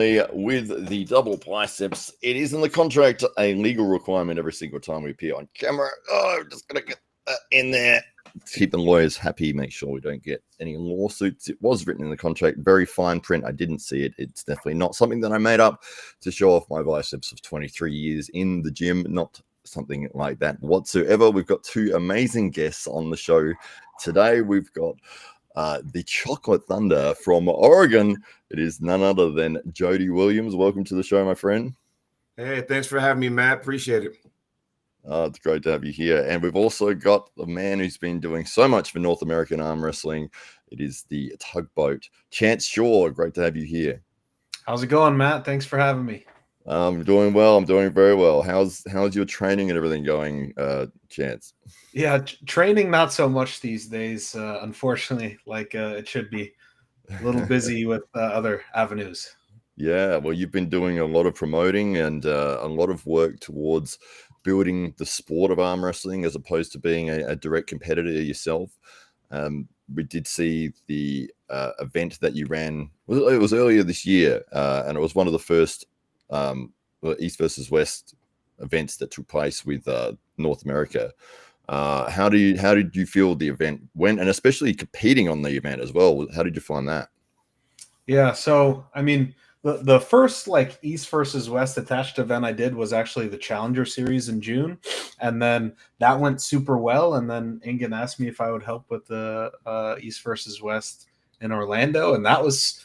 with the double biceps. It is in the contract a legal requirement every single time we appear on camera. Oh, I'm just going to get that in there. Keep the lawyers happy, make sure we don't get any lawsuits. It was written in the contract, very fine print. I didn't see it. It's definitely not something that I made up to show off my biceps of 23 years in the gym, not something like that whatsoever. We've got two amazing guests on the show today. We've got the Chocolate Thunder from Oregon. It is none other than Jody Williams. Welcome to the show, my friend. Hey, thanks for having me, Matt. Appreciate it. It's great to have you here. And we've also got the man who's been doing so much for North American arm wrestling. It is the Tugboat, Chance Shaw. Great to have you here. How's it going, Matt? Thanks for having me. I'm doing well. I'm doing very well. How's your training and everything going, Chance? Yeah, training not so much these days, unfortunately, like it should be. A little busy with other avenues. Yeah, well, you've been doing a lot of promoting and a lot of work towards building the sport of arm wrestling as opposed to being a direct competitor yourself. We did see the event that you ran. It was earlier this year, and it was one of the first East versus West events that took place with North America. How did you feel the event went, and especially competing on the event as well? How did you find that? Yeah, so I mean, the first like East versus West attached event I did was actually the Challenger Series in June, and then that went super well. And then Ingen asked me if I would help with the East versus West in Orlando, and that was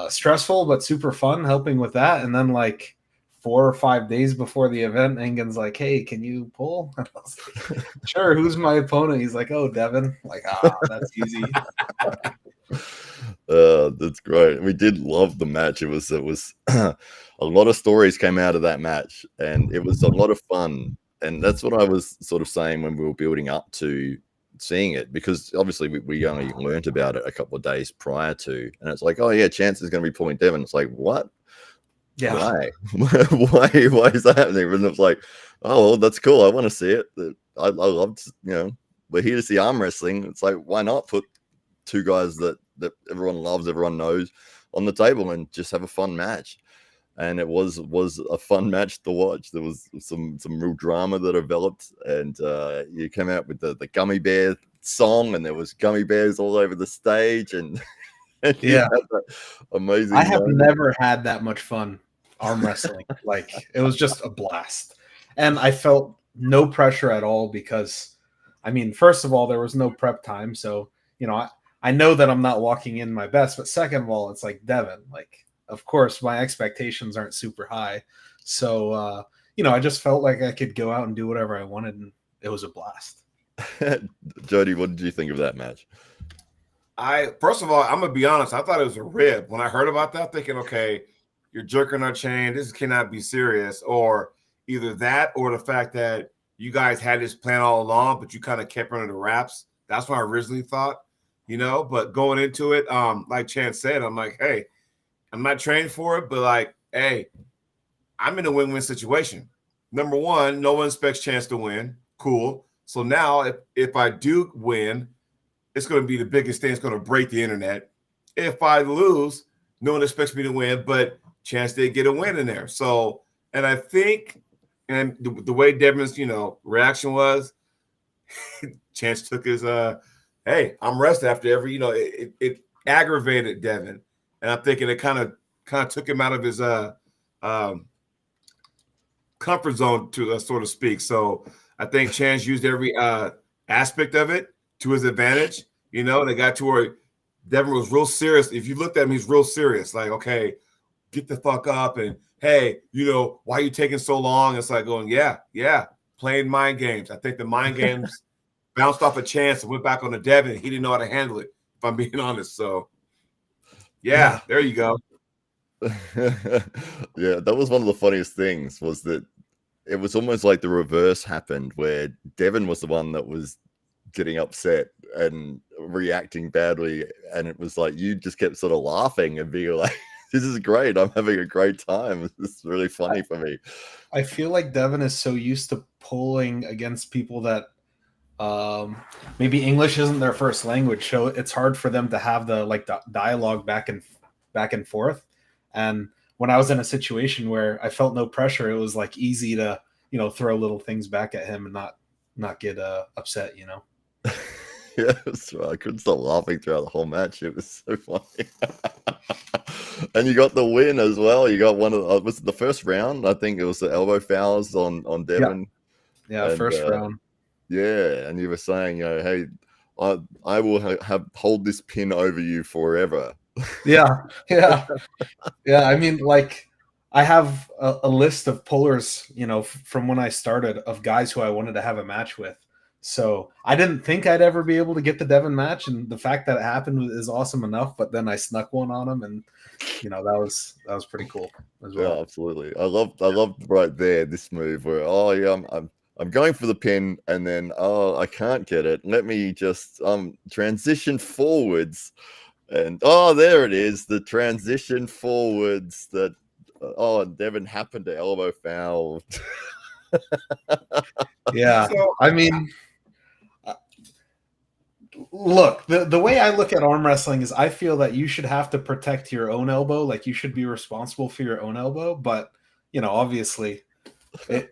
stressful but super fun helping with that. And then like 4 or 5 days before the event, Ingen's like, "Hey, can you pull?" And I was like, "Sure." Who's my opponent? He's like, "Oh, Devin." I'm like, that's easy. That's great. We did love the match. It was a lot of stories came out of that match, and it was a lot of fun. And that's what I was sort of saying when we were building up to seeing it, because obviously we only learned about it a couple of days prior to, and it's like, oh yeah, Chance is going to be pulling Devin. It's like, what? Yeah. Why? Why is that happening? And it's like, oh, well, that's cool. I want to see it. I loved, we're here to see arm wrestling. It's like, why not put two guys that everyone loves, everyone knows, on the table and just have a fun match? And it was a fun match to watch. There was some real drama that developed, and you came out with the gummy bear song, and there was gummy bears all over the stage, and yeah, amazing. I have never had that much fun arm wrestling. Like, it was just a blast, and I felt no pressure at all because, I mean, first of all, there was no prep time, so I know that I'm not walking in my best, but second of all, it's like Devin. Like, of course, my expectations aren't super high, so I just felt like I could go out and do whatever I wanted, and it was a blast. Jody, what did you think of that match? First of all, I'm gonna be honest. I thought it was a rib when I heard about that. Thinking, okay, you're jerking our chain. This cannot be serious. Or either that, or the fact that you guys had this plan all along, but you kind of kept under the wraps. That's what I originally thought. But going into it, like Chance said, I'm like, hey, I'm not trained for it, but like, hey, I'm in a win-win situation. Number one, no one expects Chance to win. Cool. So now if I do win, it's going to be the biggest thing. It's going to break the internet. If I lose, no one expects me to win, but Chance did get a win in there. So, and I think, and the way Devin's, reaction was, Chance took his, hey, I'm rested after every, it aggravated Devin. And I'm thinking it kind of took him out of his comfort zone, to so to speak. So I think Chance used every aspect of it to his advantage. They got to where Devin was real serious. If you looked at him, he's real serious. Like, okay, get the fuck up. And hey, why are you taking so long? It's like going, yeah, playing mind games. I think the mind games bounced off a Chance and went back on the Devin. He didn't know how to handle it, if I'm being honest. So, yeah. There you go. Yeah, that was one of the funniest things, was that it was almost like the reverse happened, where Devin was the one that was getting upset and reacting badly, and it was like you just kept sort of laughing and being like, this is great, I'm having a great time, this is really funny for me. I feel like Devin is so used to pulling against people that maybe English isn't their first language, so it's hard for them to have the dialogue back and forth. And when I was in a situation where I felt no pressure, it was like easy to, throw little things back at him and not get upset, Yeah, I couldn't stop laughing throughout the whole match. It was so funny. And you got the win as well. You got one of was it the first round? I think it was the elbow fouls on Devon. Yeah, and, first round. Yeah, and you were saying, hey, I will hold this pin over you forever. Yeah. I mean, like, I have a list of pullers, from when I started, of guys who I wanted to have a match with. So I didn't think I'd ever be able to get the Devon match, and the fact that it happened is awesome enough. But then I snuck one on him, and that was pretty cool as well. Yeah, absolutely. I loved right there this move where I'm going for the pin, and then I can't get it. Let me just transition forwards, and there it is, the transition forwards that Devon happened to elbow foul. Yeah, so, I mean, look, the way I look at arm wrestling is I feel that you should have to protect your own elbow, like you should be responsible for your own elbow. But obviously, it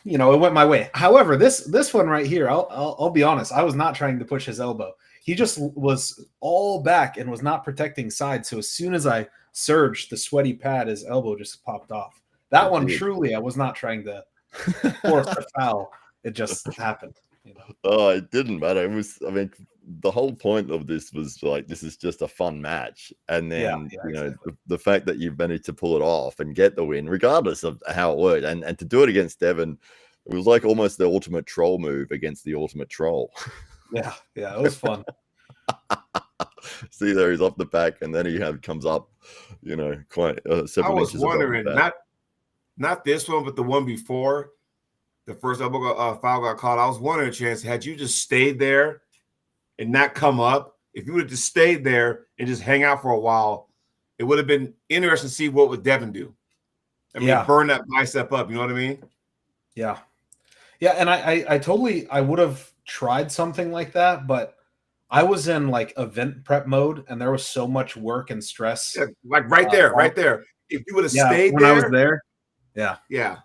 went my way. However, this one right here, I'll be honest, I was not trying to push his elbow. He just was all back and was not protecting side. So as soon as I surged the sweaty pad, his elbow just popped off. That one, truly, I was not trying to force a foul. It just happened. Oh, it didn't matter. It was, the whole point of this was like, this is just a fun match. And then, exactly. the fact that you've managed to pull it off and get the win, regardless of how it worked, and to do it against Devon, it was like almost the ultimate troll move against the ultimate troll. Yeah, it was fun. See, there he's off the back, and then he comes up, quite several inches. I was wondering, not this one, but the one before, the first elbow foul got caught. I was wondering, Chance, had you just stayed there and not come up, if you would have just stayed there and just hang out for a while, it would have been interesting to see what would Devon do. Burn that bicep up. You know what I mean? Yeah. Yeah, and I would have tried something like that, but I was in like event prep mode, and there was so much work and stress. Yeah, like right there. If you would have stayed when there. I was there. Yeah. Yeah.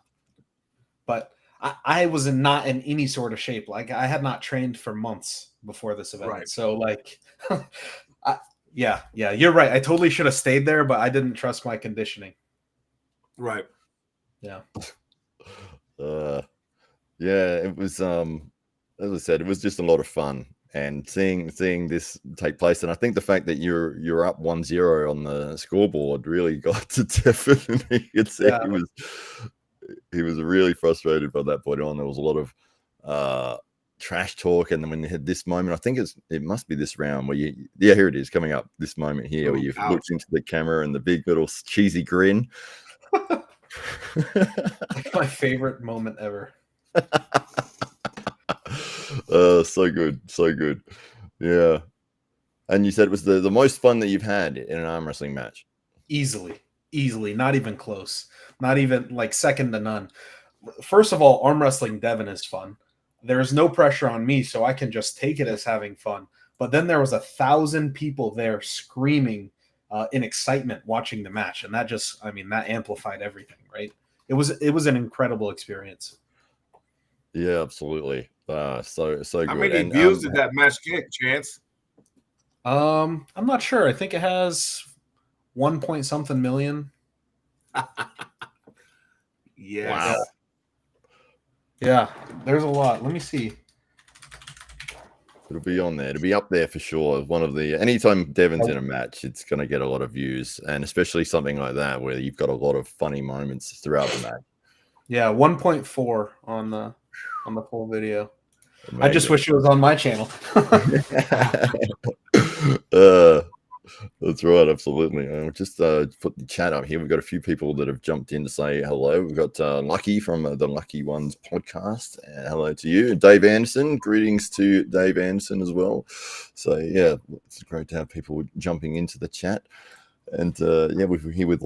But I was not in any sort of shape. Like, I had not trained for months before this event. Right. So like, yeah, you're right. I totally should have stayed there, but I didn't trust my conditioning. Right. Yeah. Yeah, it was, as I said, it was just a lot of fun. And seeing this take place, and I think the fact that you're up 1-0 on the scoreboard really got to Devon. He was really frustrated by that point on. There was a lot of trash talk, and then when you had this moment, I think it must be this round where here it is coming up. This moment here where you've looked into the camera and the big little cheesy grin. My favorite moment ever. So good. Yeah. And you said it was the most fun that you've had in an arm wrestling match. Easily, not even close, not even like second to none. First of all, arm wrestling Devon is fun. There's no pressure on me, so I can just take it as having fun. But then there was 1,000 people there screaming in excitement watching the match, and that amplified everything, right? It was an incredible experience. Yeah, absolutely. So good. How many views did that match get, Chance? I'm not sure. I think it has 1 point something million. Yes. Wow. Yeah, there's a lot. Let me see. It'll be on there. It'll be up there for sure. One of the anytime Devon's in a match, it's going to get a lot of views, and especially something like that where you've got a lot of funny moments throughout the match. Yeah, 1.4 on the full video. Amazing. I just wish it was on my channel. That's right, absolutely. I'll just put the chat up here. We've got a few people that have jumped in to say hello. We've got Lucky from the Lucky Ones podcast. Hello to you. Dave Anderson. Greetings to Dave Anderson as well. So, yeah, it's great to have people jumping into the chat. And, we're here with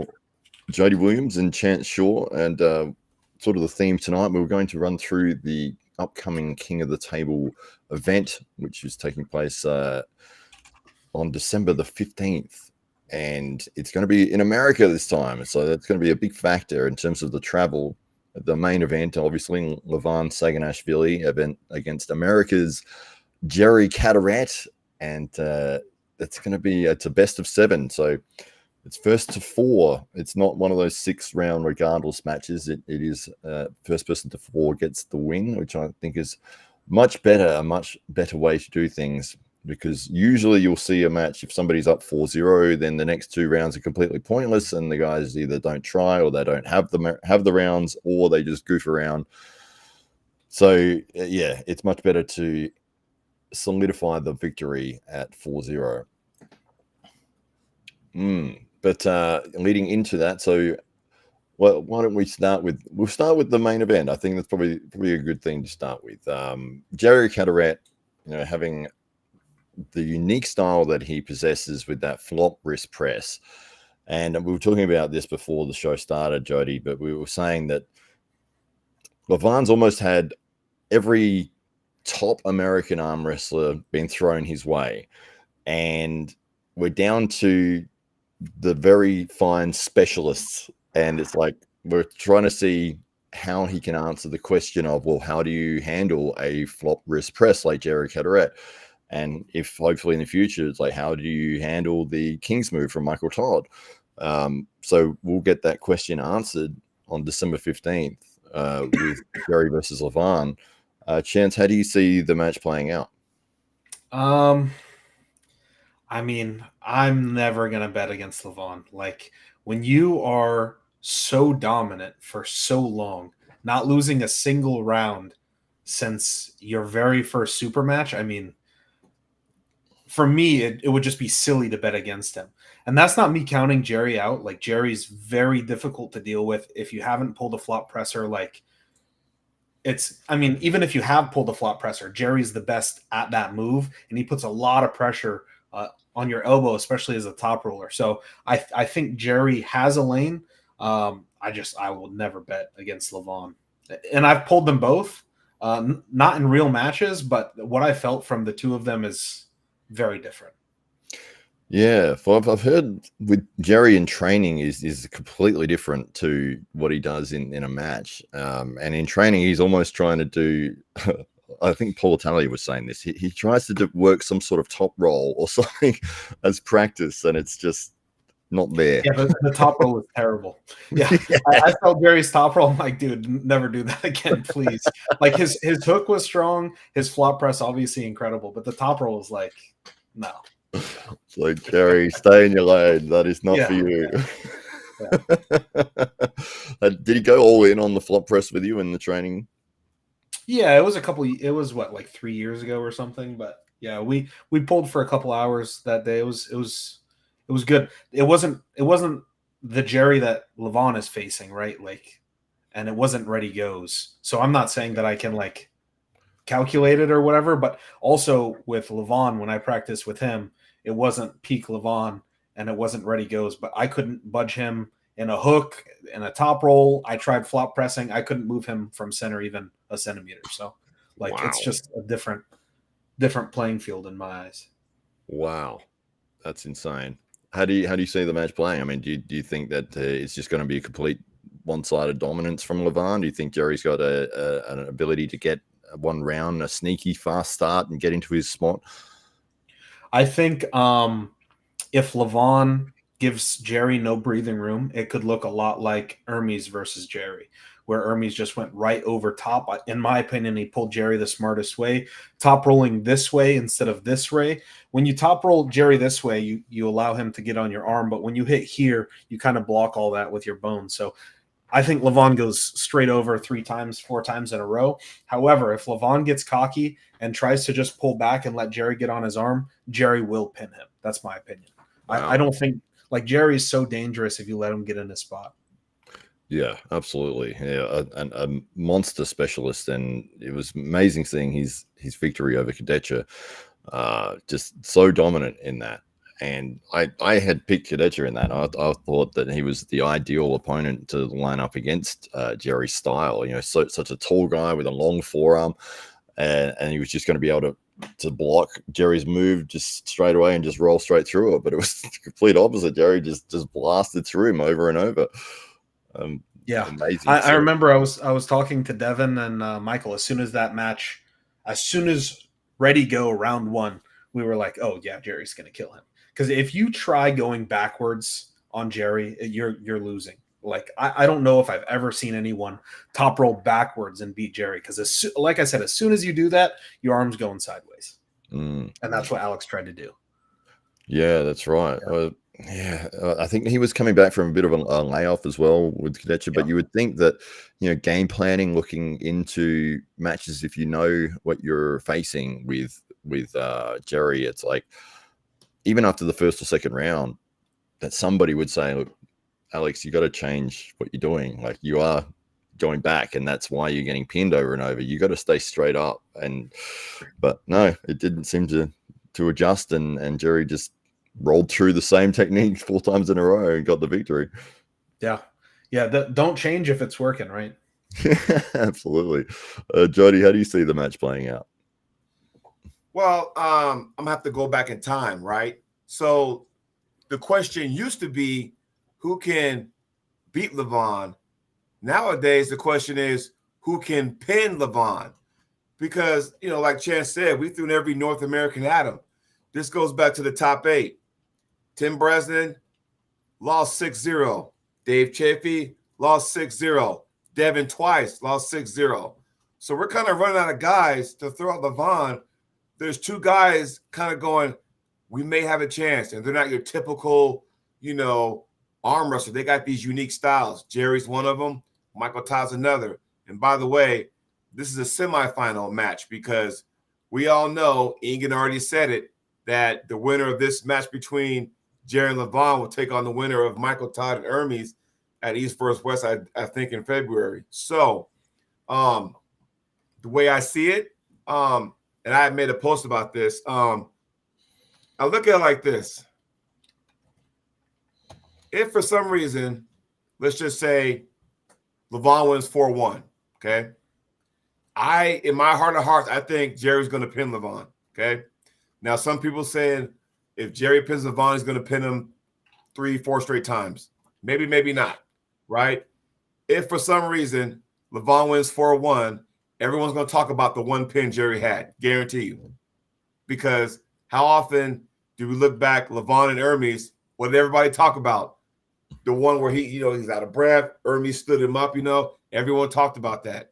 Jody Williams and Chance Shaw. And sort of the theme tonight, we were going to run through the upcoming King of the Table event, which is taking place on December the 15th. and it's going to be in America this time. So that's going to be a big factor in terms of the travel. The main event, obviously, Levan Saginashvili event against America's Jerry Cadorette, and it's going to be it's a best of 7. So it's first to 4. It's not one of those 6-round regardless matches. It is first person to 4 gets the win, which I think is a much better way to do things, because usually you'll see a match, if somebody's up 4-0, then the next 2 rounds are completely pointless, and the guys either don't try, or they don't have the rounds, or they just goof around. So yeah, it's much better to solidify the victory at 4-0. But leading into that, so why don't we start with the main event? I think that's probably a good thing to start with. Jerry Cadorette, having the unique style that he possesses with that flop wrist press. And we were talking about this before the show started, Jody, but we were saying that Levan's almost had every top American arm wrestler been thrown his way, and we're down to the very fine specialists, and it's like we're trying to see how he can answer the question of, well, how do you handle a flop wrist press like Jerry Cadorette? And if hopefully in the future it's like, how do you handle the King's move from Michael Todd? So we'll get that question answered on December 15th with Jerry versus Levan. Chance, how do you see the match playing out? I mean, I'm never going to bet against Levan. Like, when you are so dominant for so long, not losing a single round since your very first super match, I mean, for me, it would just be silly to bet against him. And that's not me counting Jerry out. Like, Jerry's very difficult to deal with. If you haven't pulled a flop presser, like, even if you have pulled a flop presser, Jerry's the best at that move, and he puts a lot of pressure on your elbow, especially as a top roller. So I think Jerry has a lane. I will never bet against Levan. And I've pulled them both, not in real matches, but what I felt from the two of them is very different. Yeah, I've heard with Jerry in training is completely different to what he does in a match. And in training, he's almost trying to do, I think Paul Italia was saying this, he tries to work some sort of top roll or something as practice, and it's just not there. Yeah, but the top roll was terrible. Yeah, I felt Jerry's top roll. I'm like, dude, never do that again, please. Like, his hook was strong, his flop press obviously incredible, but the top roll was like, no. It's like, Jerry, stay in your lane. That is not for you. Yeah. Did he go all in on the flop press with you in the training? Yeah, it was like 3 years ago or something. But yeah, we pulled for a couple hours that day. It was good. It wasn't the Jerry that Levan is facing, right? Like, and it wasn't ready goes. So I'm not saying that I can like calculate it or whatever, but also with Levan, when I practiced with him, it wasn't peak Levan and it wasn't ready goes, but I couldn't budge him in a hook, in a top roll. I tried flop pressing. I couldn't move him from center even a centimeter. So like, It's just a different playing field in my eyes. Wow. That's insane. How do you see the match playing? I mean, do you think that it's just going to be a complete one-sided dominance from Levan? Do you think Jerry's got an ability to get one round, a sneaky fast start and get into his spot? I think if Levan gives Jerry no breathing room, it could look a lot like Hermes versus Jerry, where Hermes just went right over top. In my opinion, he pulled Jerry the smartest way, top rolling this way instead of this way. When you top roll Jerry this way, you allow him to get on your arm, but when you hit here, you kind of block all that with your bones. So I think Levan goes straight over 3 times, 4 times in a row. However, if Levan gets cocky and tries to just pull back and let Jerry get on his arm, Jerry will pin him. That's my opinion. Wow. I don't think, like, Jerry is so dangerous if you let him get in his spot. Yeah, absolutely. Yeah, a monster specialist, and it was amazing seeing his victory over Cadorette. Just so dominant in that. And I had picked Cadorette in that. I thought that he was the ideal opponent to line up against Jerry's style. Such a tall guy with a long forearm, and he was just going to be able to to block Jerry's move just straight away and just roll straight through it. But it was the complete opposite. Jerry just blasted through him over and over. Yeah, amazing. I remember I was talking to Devin and Michael as soon as ready go round one, we were like, oh yeah, Jerry's gonna kill him. Because if you try going backwards on Jerry, you're losing. Like I don't know if I've ever seen anyone top roll backwards and beat Jerry. Because like I said, as soon as you do that, your arm's going sideways, and that's what Alex tried to do. Yeah, that's right. I think he was coming back from a bit of a layoff as well with Cadorette, but you would think that, game planning, looking into matches, if you know what you're facing with Jerry, it's like even after the first or second round, that somebody would say, look, Alex, you got to change what you're doing. Like, you are going back, and that's why you're getting pinned over and over. You got to stay straight up. But no, it didn't seem to adjust, and Jerry just rolled through the same technique 4 times in a row and got the victory. Yeah. Don't change if it's working, right? Absolutely. Jody, how do you see the match playing out? Well, I'm gonna have to go back in time, right? So the question used to be, who can beat Levan? Nowadays, the question is, who can pin Levan? Because, like Chance said, we threw in every North American at him. This goes back to the top 8. Tim Bresnan lost 6-0. Dave Chaffy lost 6-0. Devin twice lost 6-0. So we're kind of running out of guys to throw out Levan. There's 2 guys kind of going, we may have a chance. And they're not your typical, arm wrestler. They got these unique styles. Jerry's one of them. Michael Todd's another. And by the way, this is a semifinal match because we all know, Ingen already said it, that the winner of this match between Jerry and Levan will take on the winner of Michael Todd and Hermes at East vs. West, I think, in February. So the way I see it, and I made a post about this, I look at it like this. If for some reason, let's just say Levan wins 4-1, okay? In my heart of hearts, I think Jerry's going to pin Levan, okay? Now, some people saying if Jerry pins Levan, he's going to pin him 3-4 straight times. Maybe, maybe not, right? If for some reason Levan wins 4-1, everyone's going to talk about the one pin Jerry had, guarantee you. Because how often do we look back, Levan and Hermes, what did everybody talk about? The one where he's out of breath, Hermes stood him up, everyone talked about that.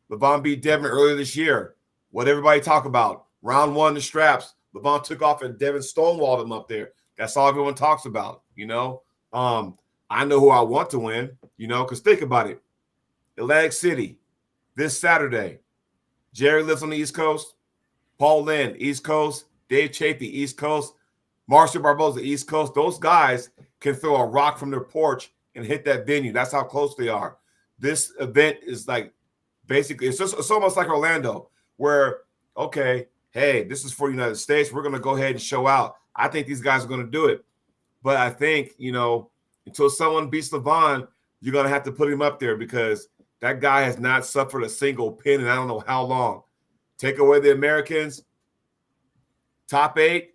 Levan beat Devin earlier this year. What everybody talk about? Round 1, the straps. Levan took off and Devin stonewalled him up there. That's all everyone talks about, I know who I want to win, because think about it. Atlantic City, this Saturday. Jerry lives on the East Coast. Paul Lynn, East Coast. Dave Chaffy, East Coast. Marshall Barboza, East Coast. Those guys can throw a rock from their porch and hit that venue. That's how close they are. This event is like, basically, it's almost like Orlando, where, okay, hey, this is for the United States. We're going to go ahead and show out. I think these guys are going to do it. But I think, until someone beats Levan, you're going to have to put him up there because that guy has not suffered a single pin in I don't know how long. Take away the Americans, top 8,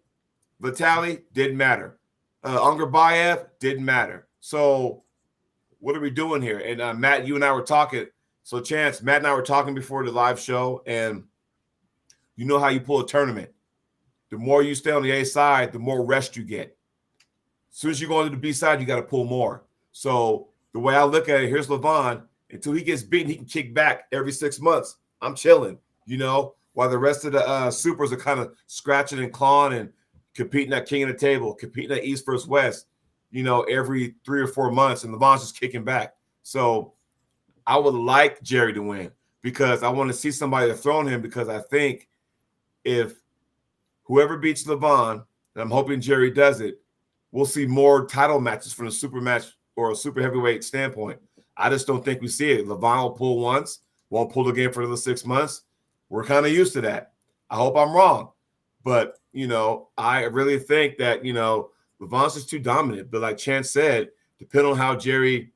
Vitali, didn't matter. Ungerbayev, didn't matter. So what are we doing here? And Matt, you and I were talking. So Chance, Matt and I were talking before the live show, and you know how you pull a tournament. The more you stay on the A side, the more rest you get. As soon as you go into the B side, you got to pull more. So the way I look at it, here's Levan. Until he gets beaten, he can kick back every 6 months. I'm chilling, while the rest of the supers are kind of scratching and clawing and competing at King of the Table, competing at East versus West, every 3 or 4 months, and Levan's just kicking back. So I would like Jerry to win because I want to see somebody dethrone him because I think if whoever beats Levan, and I'm hoping Jerry does it, we'll see more title matches from a super match or a super heavyweight standpoint. I just don't think we see it. Levan will pull once, won't pull again for another 6 months. We're kind of used to that. I hope I'm wrong. But, I really think that, Levan's just too dominant. But like Chance said, depending on how Jerry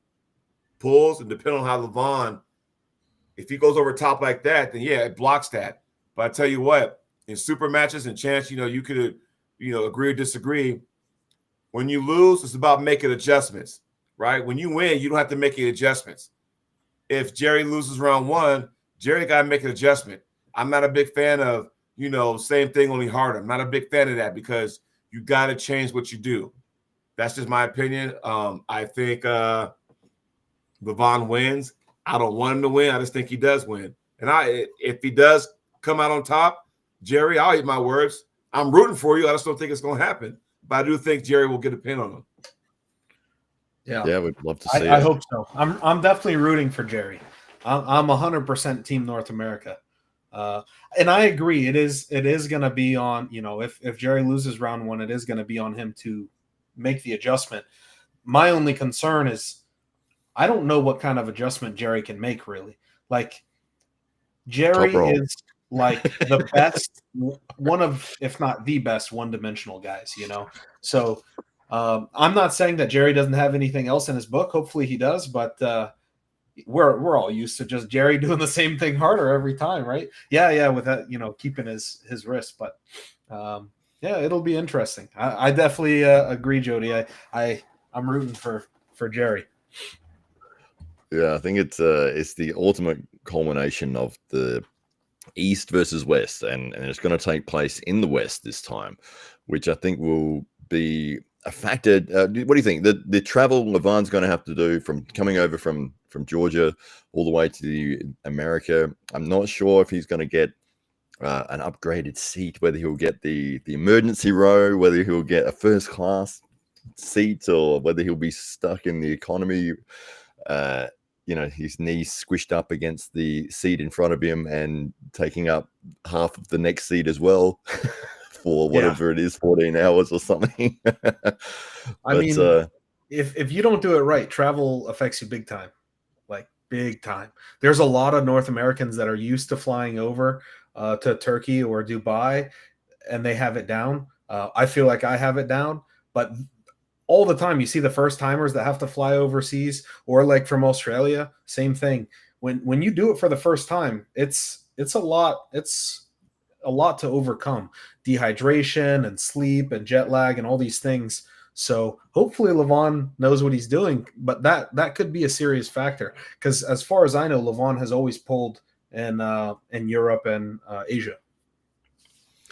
pulls and depending on how Levan, if he goes over top like that, then yeah, it blocks that. But I tell you what, in super matches and chance, you could, agree or disagree. When you lose, it's about making adjustments, right? When you win, you don't have to make any adjustments. If Jerry loses round one, Jerry got to make an adjustment. I'm not a big fan of, same thing, only harder. I'm not a big fan of that because you got to change what you do. That's just my opinion. I think Levan wins. I don't want him to win. I just think he does win. And if he does come out on top, Jerry, I'll eat my words. I'm rooting for you. I just don't think it's going to happen. But I do think Jerry will get a pin on him. Yeah, we'd love to see it. I hope so. I'm definitely rooting for Jerry. I'm 100% Team North America. And I agree. It is going to be on, if Jerry loses round one, it is going to be on him to make the adjustment. My only concern is I don't know what kind of adjustment Jerry can make, really. Like, Jerry is like the best, one of, if not the best, one-dimensional guys, So I'm not saying that Jerry doesn't have anything else in his book. Hopefully he does, but we're all used to just Jerry doing the same thing harder every time, right? Yeah, with that, keeping his wrist. But yeah, it'll be interesting. I definitely agree, Jody. I'm rooting for Jerry. Yeah, I think it's the ultimate culmination of the East versus West, and it's going to take place in the West this time, which I think will be a factor. What do you think? The travel Levan's going to have to do from coming over from Georgia all the way to America. I'm not sure if he's going to get an upgraded seat, whether he'll get the emergency row, whether he'll get a first class seat, or whether he'll be stuck in the economy. His knees squished up against the seat in front of him and taking up half of the next seat as well for whatever it is, 14 hours or something. I mean, if you don't do it right, travel affects you big time, like big time. There's a lot of North Americans that are used to flying over to Turkey or Dubai, and they have it down. I feel like I have it down, but all the time you see the first timers that have to fly overseas, or like from Australia, same thing. When you do it for the first time, it's a lot to overcome. Dehydration and sleep and jet lag and all these things. So hopefully Levan knows what he's doing, but that could be a serious factor, because as far as I know, Levan has always pulled in Europe and Asia.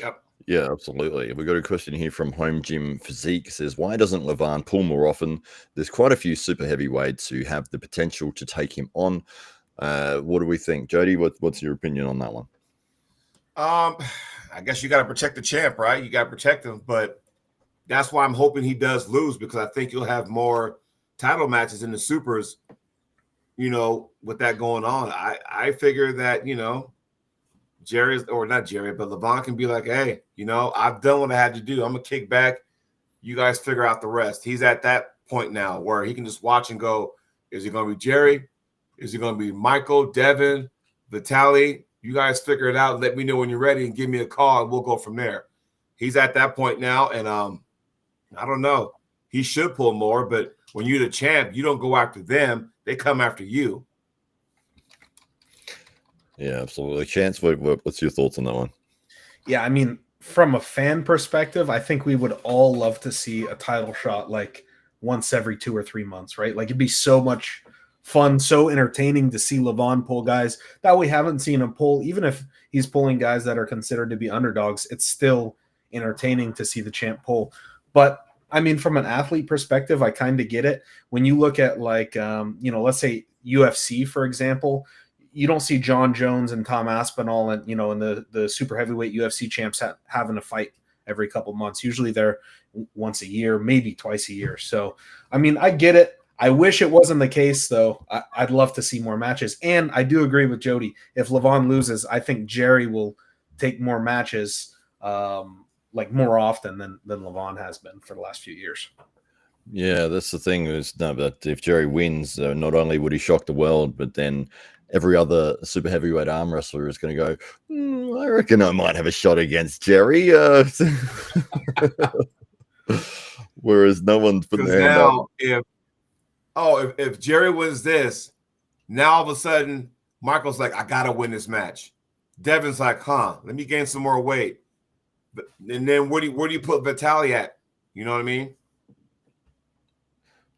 Yep. Yeah, absolutely. We've got a question here from Home Gym Physique. It says, why doesn't Levan pull more often? There's quite a few super heavyweights who have the potential to take him on. What do we think? Jody, what's your opinion on that one? I guess you got to protect the champ, right? You got to protect him, but that's why I'm hoping he does lose, because I think you'll have more title matches in the supers, with that going on. I figure that, Jerry's, or not Jerry, but Levan can be like, hey, I've done what I had to do. I'm going to kick back. You guys figure out the rest. He's at that point now where he can just watch and go, is it going to be Jerry? Is it going to be Michael, Devin, Vitaly? You guys figure it out. Let me know when you're ready and give me a call, and we'll go from there. He's at that point now, and I don't know. He should pull more, but when you're the champ, you don't go after them. They come after you. Yeah, absolutely. Chance, what's your thoughts on that one? Yeah, I mean, from a fan perspective, I think we would all love to see a title shot like once every 2 or 3 months, right? Like, it'd be so much fun, so entertaining to see Levan pull guys that we haven't seen him pull. Even if he's pulling guys that are considered to be underdogs, it's still entertaining to see the champ pull. But I mean, from an athlete perspective, I kind of get it. When you look at like, let's say UFC, for example, you don't see John Jones and Tom Aspinall and, and the super heavyweight UFC champs having a fight every couple months. Usually they're once a year, maybe twice a year. So, I mean, I get it. I wish it wasn't the case, though. I'd love to see more matches. And I do agree with Jody. If Levan loses, I think Jerry will take more matches more often than Levan has been for the last few years. Yeah, that's the thing. But if Jerry wins, not only would he shock the world, but then every other super heavyweight arm wrestler is going to go, I reckon I might have a shot against Jerry. Whereas no one's put their hand up. If Jerry wins this, now all of a sudden, Michael's like, I got to win this match. Devin's like, let me gain some more weight. And then where do you put Vitali at? You know what I mean?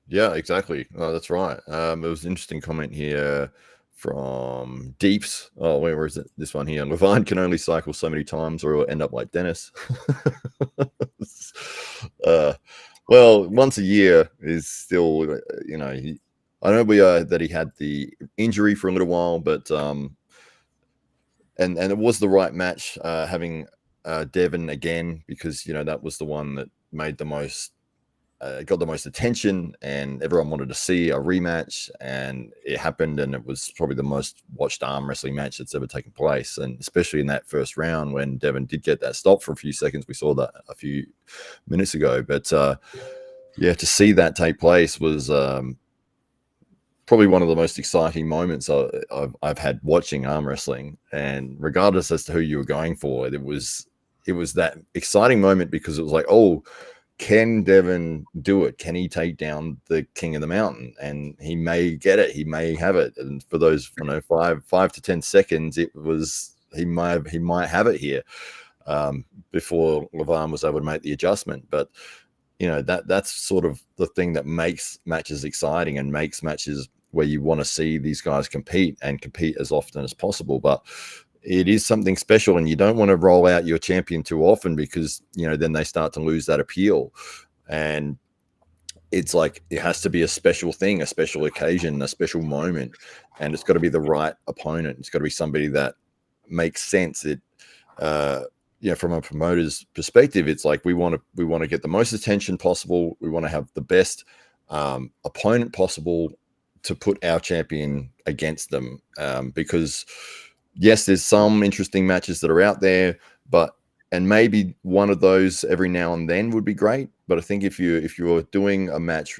Yeah, exactly. That's right. It was an interesting comment here from Deeps. Oh, where is it? This one here. Levan can only cycle so many times or he'll end up like Dennis. Well, once a year is still, I know that he had the injury for a little while, but and it was the right match having Devon again, because that was the one that made the most. Got the most attention, and everyone wanted to see a rematch, and it happened, and it was probably the most watched arm wrestling match that's ever taken place, and especially in that first round when Devon did get that stop for a few seconds. We saw that a few minutes ago, but to see that take place was probably one of the most exciting moments I've had watching arm wrestling, and regardless as to who you were going for, it was that exciting moment because it was like, oh, can Devon do it? Can he take down the King of the Mountain? And he may get it. He may have it. And for those 5 to 10 seconds, it was he might have it here before Levan was able to make the adjustment. But that's sort of the thing that makes matches exciting and makes matches where you want to see these guys compete as often as possible. But it is something special, and you don't want to roll out your champion too often because, then they start to lose that appeal. And it's like, it has to be a special thing, a special occasion, a special moment. And it's got to be the right opponent. It's got to be somebody that makes sense. From a promoter's perspective, it's like, we want to get the most attention possible. We want to have the best opponent possible to put our champion against them. Because yes, there's some interesting matches that are out there, and maybe one of those every now and then would be great. But I think if you're doing a match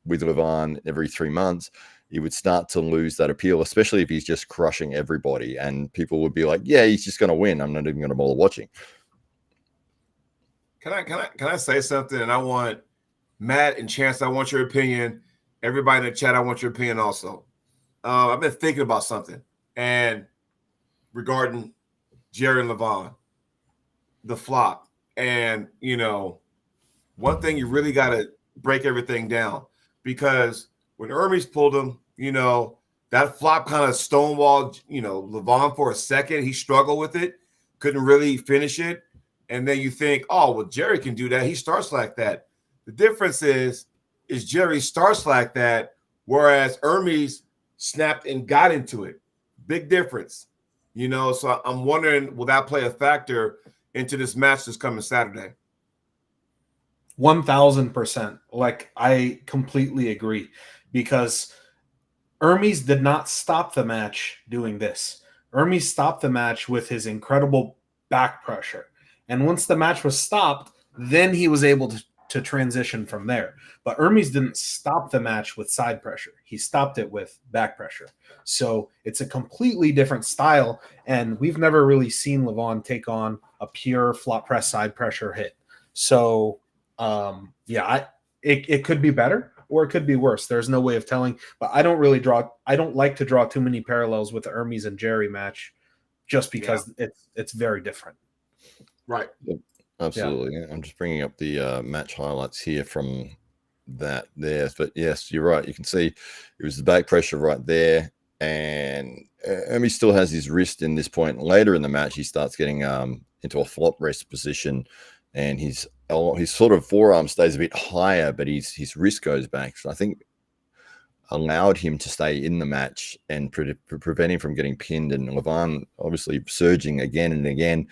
with Levan every 3 months, you would start to lose that appeal, especially if he's just crushing everybody, and people would be like, yeah, he's just going to win. I'm not even going to bother watching. Can I say something? And I want Matt and Chance, I want your opinion. Everybody in the chat, I want your opinion also. I've been thinking about something, and regarding Jerry and Levan, the flop. And, one thing you really got to break everything down, because when Hermes pulled him, that flop kind of stonewalled, Levan for a second. He struggled with it, couldn't really finish it. And then you think, oh, well, Jerry can do that. He starts like that. The difference is Jerry starts like that, whereas Hermes snapped and got into it. Big difference. So I'm wondering, will that play a factor into this match that's coming Saturday? 1000%. Like, I completely agree, because Hermes did not stop the match doing this. Hermes stopped the match with his incredible back pressure. And once the match was stopped, then he was able to transition from there. But Hermes didn't stop the match with side pressure. He stopped it with back pressure. So it's a completely different style, and we've never really seen Levan take on a pure flop press side pressure hit. So, it could be better or it could be worse. There's no way of telling, but I don't like to draw too many parallels with the Hermes and Jerry match, just because it's very different. Right. Yep, absolutely. Yeah. I'm just bringing up the match highlights here from that there. But yes, you're right. You can see it was the back pressure right there. And Hermes still has his wrist in this point. Later in the match, he starts getting into a flop rest position, and his sort of forearm stays a bit higher, but his wrist goes back. So I think allowed him to stay in the match and prevent him from getting pinned. And Levan obviously surging again and again.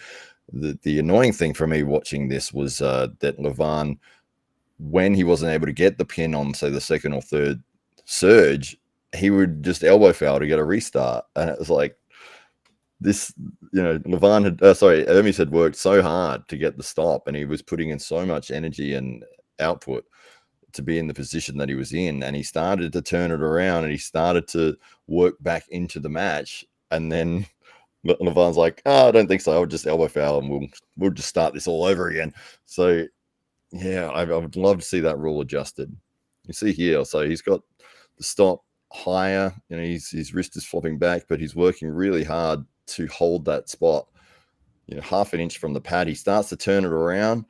The annoying thing for me watching this was that Levan, when he wasn't able to get the pin on, say, the second or third surge, he would just elbow foul to get a restart. And it was like, this, Hermes had worked so hard to get the stop, and he was putting in so much energy and output to be in the position that he was in. And he started to turn it around, and he started to work back into the match. And then Levan's like, I don't think so. I'll just elbow foul and we'll just start this all over again. So yeah, I would love to see that rule adjusted. You see here, so he's got the stop higher, his wrist is flopping back, but he's working really hard to hold that spot. half an inch from the pad. He starts to turn it around,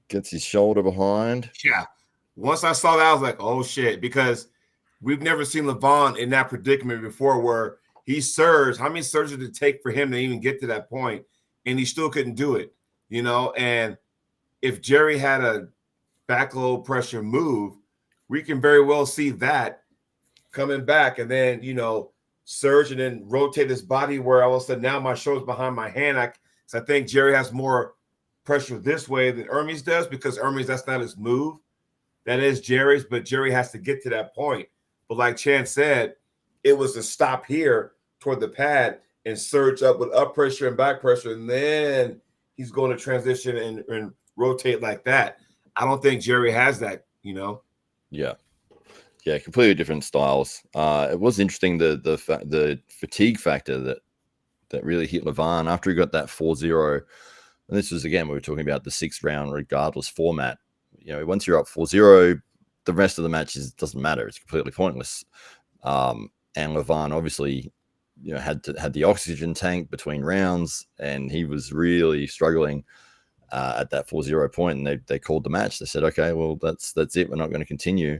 gets his shoulder behind. Yeah. Once I saw that, I was like, oh, shit, because we've never seen Levan in that predicament before where he surged. How many surges did it take for him to even get to that point? And he still couldn't do it, And if Jerry had a back low pressure move, we can very well see that coming back and then, surge and then rotate his body where all of a sudden now my shoulder's behind my hand. I think Jerry has more pressure this way than Hermes does because Hermes, that's not his move. That is Jerry's, but Jerry has to get to that point. But like Chan said, it was to stop here toward the pad and surge up with up pressure and back pressure, and then he's going to transition and rotate like that. I don't think Jerry has that, Yeah, completely different styles. It was interesting the fatigue factor that really hit Levan after he got that 4-0. And this was, again, we were talking about the 6th round regardless format. Once you're up 4-0, the rest of the matches doesn't matter. It's completely pointless. And Levan obviously, had the oxygen tank between rounds, and he was really struggling at that 4-0 point. And they called the match. They said, okay, well, that's it. We're not going to continue.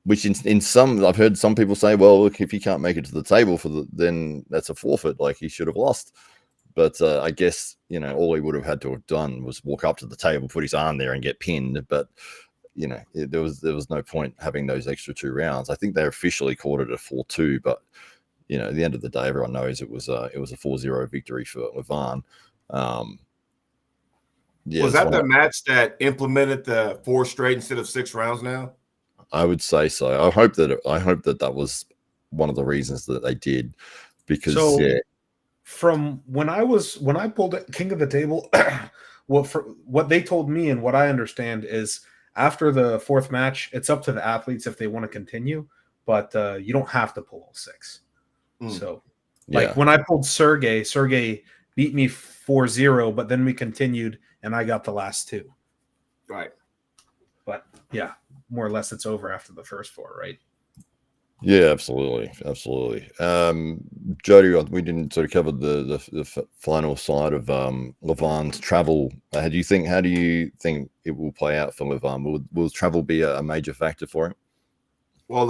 Which in some, I've heard some people say, well, look, if he can't make it to the table then that's a forfeit. Like he should have lost. But I guess, all he would have had to have done was walk up to the table, put his arm there and get pinned. But, there was no point having those extra 2 rounds. I think they officially called it a 4-2, but, at the end of the day, everyone knows it was a 4-0 victory for Levan. Was that the match that implemented the 4 straight instead of 6 rounds now? I would say so. I hope that was one of the reasons that they did, because from when I pulled it, King of the Table, what they told me and what I understand is after the 4th match, it's up to the athletes if they want to continue, but you don't have to pull all 6. So, when I pulled Sergey beat me 4-0, but then we continued and I got the last 2. Right. But yeah, more or less it's over after the first 4, right? Yeah, absolutely. Jody, we didn't sort of cover the final side of Levan's travel. How do you think it will play out for Levan? Will travel be a major factor for him? Well,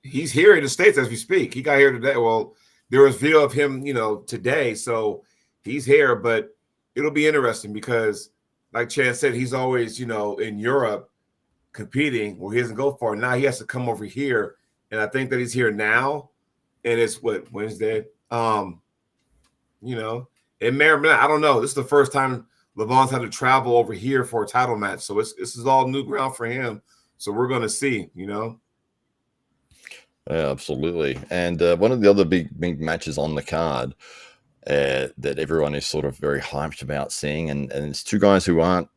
he's here in the States as we speak. He got here today. Well, there was video of him, today, so he's here. But it'll be interesting because, like Chan said, he's always, in Europe competing where he doesn't go far. Now he has to come over here. And I think that he's here now, and it's Wednesday. It may or may not. I don't know. This is the first time Levan's had to travel over here for a title match, so this is all new ground for him. So we're going to see. Yeah, absolutely. And one of the other big matches on the card that everyone is sort of very hyped about seeing, and it's 2 guys who aren't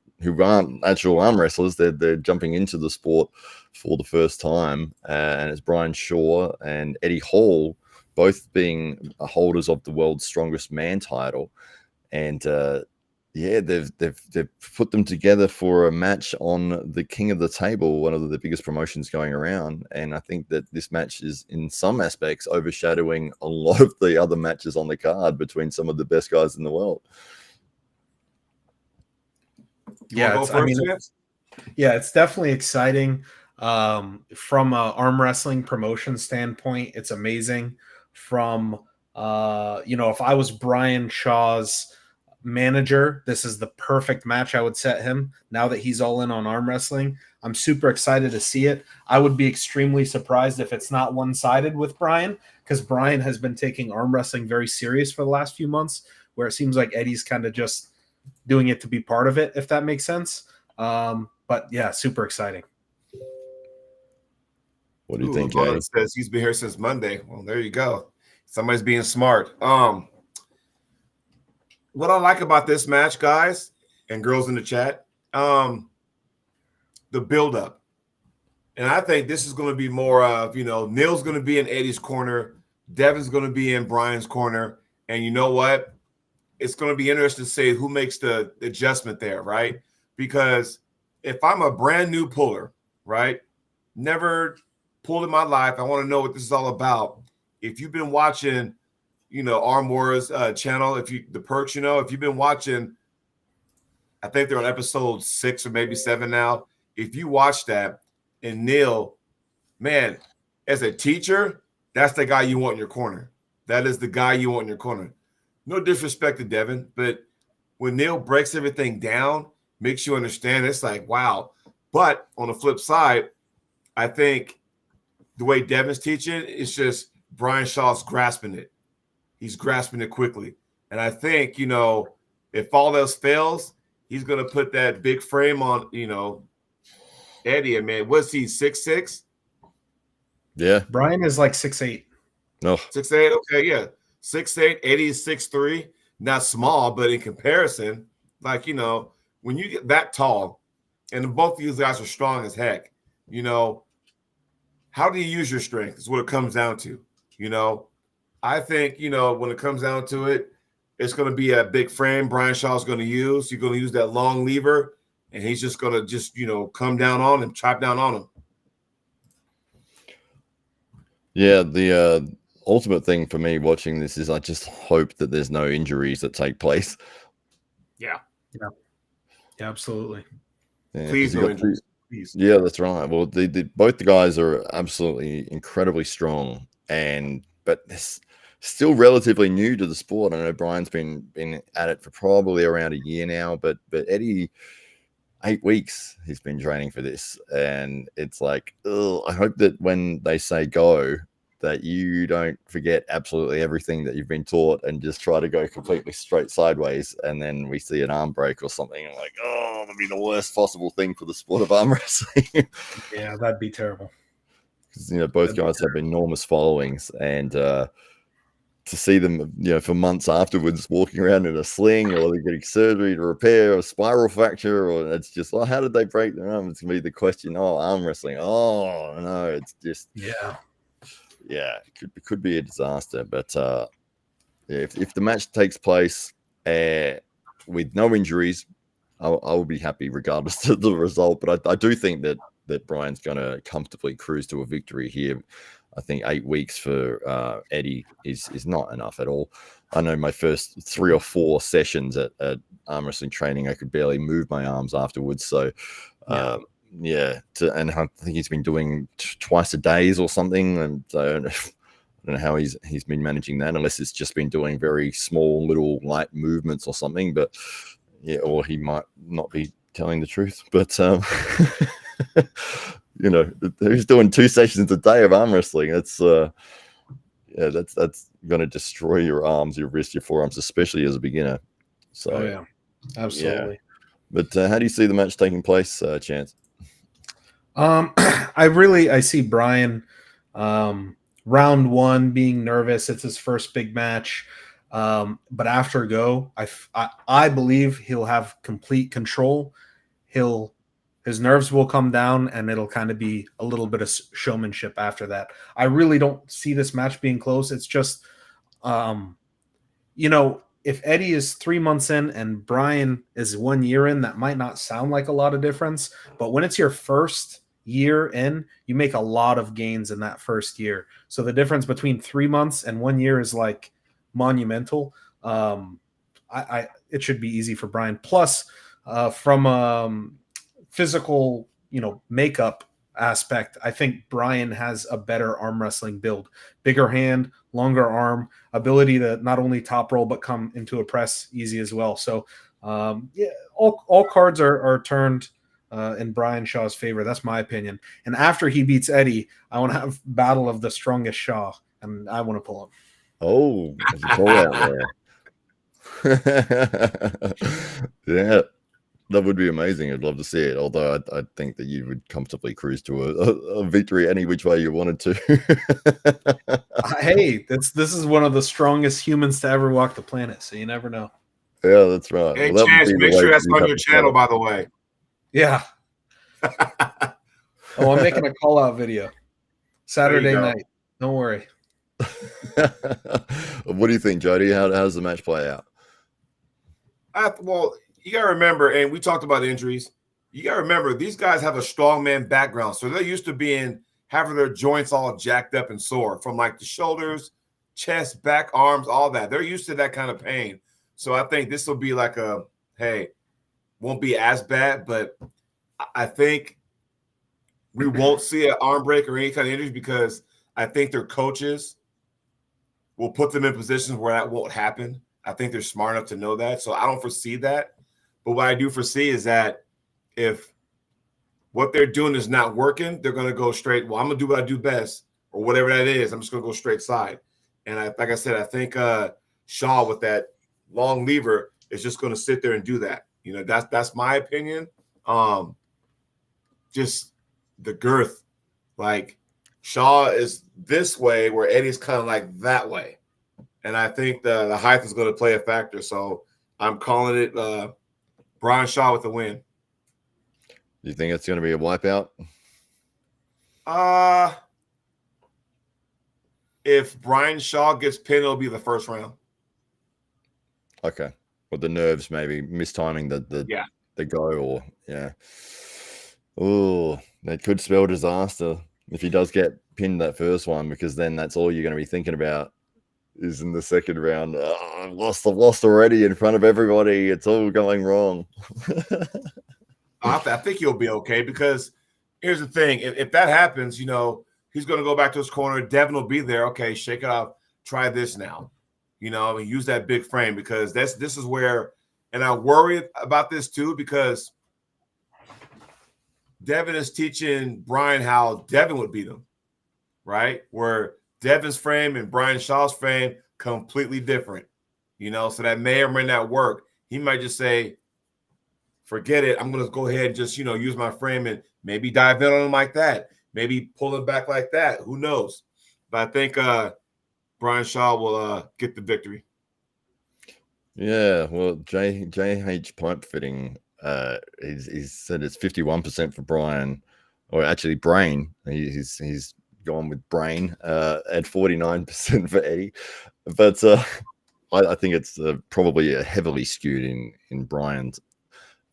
actual arm wrestlers. They're jumping into the sport for the first time, and it's Brian Shaw and Eddie Hall, both being holders of the world's strongest man title. And they've put them together for a match on the King of the Table, one of the biggest promotions going around. And I think that this match is in some aspects overshadowing a lot of the other matches on the card between some of the best guys in the world. It's definitely exciting. From a arm wrestling promotion standpoint, it's amazing. From if I was Brian Shaw's manager, this is the perfect match I would set him. Now that he's all in on arm wrestling, I'm super excited to see it. I would be extremely surprised if it's not one-sided with Brian, because Brian has been taking arm wrestling very serious for the last few months, where it seems like Eddie's kind of just doing it to be part of it, if that makes sense. But yeah, super exciting. What do you think, Eddie? Says he's been here since Monday. Well, there you go. Somebody's being smart. What I like about this match, guys and girls in the chat, the build-up. And I think this is going to be more of, Neil's going to be in Eddie's corner. Devin's going to be in Brian's corner. And you know what? It's going to be interesting to see who makes the adjustment there, right? Because if I'm a brand new puller, right, never pulled in my life, I want to know what this is all about. If you've been watching, Arm Wars channel. If you the perks, if you've been watching, I think they're on episode 6 or maybe 7 now. If you watch that, and Neil, man, as a teacher, that's the guy you want in your corner. That is the guy you want in your corner. No disrespect to Devin, but when Neil breaks everything down, makes you understand, it's like, wow. But on the flip side, I think the way Devin's teaching, it's just Brian Shaw's grasping it. He's grasping it quickly. And I think, if all else fails, he's going to put that big frame on, Eddie. Man, what's he, 6'6"? Yeah. Brian is like 6'8". No. 6'8", okay, yeah. 6'8", Eddie is 6'3". Not small, but in comparison, like, when you get that tall, and both of these guys are strong as heck, how do you use your strength is what it comes down to. I think, when it comes down to it, it's going to be a big frame Brian Shaw's going to use. You're going to use that long lever, and he's just going to come down on him, chop down on him. Yeah, the ultimate thing for me watching this is I just hope that there's no injuries that take place. Yeah, absolutely. Yeah, please no injuries. Please. Yeah, that's right. Well, both the guys are absolutely incredibly strong, but this still relatively new to the sport. I know Brian's been at it for probably around a year now, but Eddie, 8 weeks he's been training for this, and it's like, I hope that when they say go, that you don't forget absolutely everything that you've been taught and just try to go completely straight sideways, and then we see an arm break or something, and like, that'd be the worst possible thing for the sport of arm wrestling. Yeah, that'd be terrible. Because both guys have enormous followings, and to see them, for months afterwards walking around in a sling, or they're getting surgery to repair a spiral fracture, or it's just, how did they break their arm? It's gonna be the question. Arm wrestling. Oh no, it's just it could be a disaster. But if the match takes place with no injuries, I will be happy regardless of the result. But I do think that Brian's going to comfortably cruise to a victory here. I think 8 weeks for Eddie is not enough at all. I know my first 3 or 4 sessions at arm wrestling training, I could barely move my arms afterwards. So, and I think he's been doing twice a days or something. And so I don't know how he's been managing that, unless it's just been doing very small, little light movements or something. But yeah, or he might not be telling the truth. But who's doing 2 sessions a day of arm wrestling? That's that's going to destroy your arms, your wrists, your forearms, especially as a beginner. So absolutely. Yeah. But how do you see the match taking place, Chance? I see Brian round 1 being nervous. It's his first big match. But after go, I believe he'll have complete control. His nerves will come down, and it'll kind of be a little bit of showmanship after that. I really don't see this match being close. It's just, if Eddie is 3 months in and Brian is 1 year in, that might not sound like a lot of difference. But when it's your first year in, you make a lot of gains in that first year. So the difference between 3 months and 1 year is like monumental. It should be easy for Brian. Plus, from physical, makeup aspect, I think Brian has a better arm wrestling build. Bigger hand, longer arm, ability to not only top roll but come into a press easy as well. So all cards are turned in Brian Shaw's favor. That's my opinion. And after he beats Eddie, I want to have battle of the strongest Shaw, and I want to pull him. Oh, there's a call out there. Yeah, that would be amazing. I'd love to see it. Although I think that you would comfortably cruise to a victory any which way you wanted to. Hey, this is one of the strongest humans to ever walk the planet, so you never know. Yeah, that's right. Hey, Chance, make sure that's on your channel, by the way. Yeah. I'm making a call-out video Saturday night. Don't worry. What do you think, Jody? How does the match play out? Well, you got to remember, and we talked about injuries. You got to remember, these guys have a strongman background. So they're used to having their joints all jacked up and sore from like the shoulders chest, back, arms, all that. They're used to that kind of pain. So I think this will be like won't be as bad, but I think we won't see an arm break or any kind of injuries because I think their coaches will put them in positions where that won't happen. I think they're smart enough to know that. So I don't foresee that. But what I do foresee is that if what they're doing is not working, they're going to go straight. Well, I'm going to do what I do best or whatever that is. I'm just going to go straight side. And like I said, I think Shaw with that long lever is just going to sit there and do that. You know, that's my opinion. Just the girth, like Shaw is this way where Eddie's kind of like that way. And I think the height is going to play a factor. So I'm calling it Brian Shaw with the win. Do you think it's going to be a wipeout? If Brian Shaw gets pinned, it'll be the first round. Okay. Or the nerves maybe mistiming the go or Oh, that could spell disaster if he does get pinned that first one, because then that's all you're going to be thinking about is in the second round. Oh, I've lost already in front of everybody. It's all going wrong. I think he'll be okay because here's the thing. If that happens, you know, he's going to go back to his corner. Devin will be there. Okay, shake it off. Try this now. You know, and use that big frame because this is where, and I worry about this too because Devin is teaching Brian how Devin would beat him, right? Where Devin's frame and Brian Shaw's frame completely different, you know, so that may or may not work. He might just say, forget it. I'm going to go ahead and just, you know, use my frame and maybe dive in on him like that. Maybe pull him back like that. Who knows? But I think Brian Shaw will get the victory. Yeah, well, JH Pipe Fitting, he's said it's 51% for Brian, or actually Brain. He's gone with Brain at 49% for Eddie. But I think it's probably heavily skewed in Brian's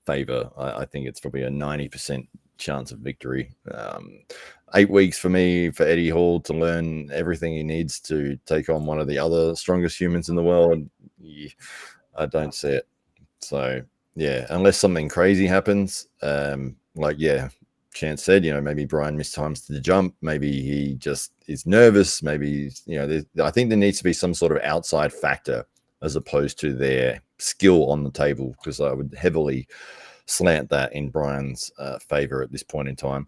favor. I think it's probably a 90% chance of victory. 8 weeks for me for Eddie Hall to learn everything he needs to take on one of the other strongest humans in the world. Yeah, I don't see it. So yeah, unless something crazy happens, Chance said, you know, maybe Brian mistimes the jump, maybe he just is nervous, maybe, you know, I think there needs to be some sort of outside factor as opposed to their skill on the table, because I would heavily slant that in Brian's favor at this point in time.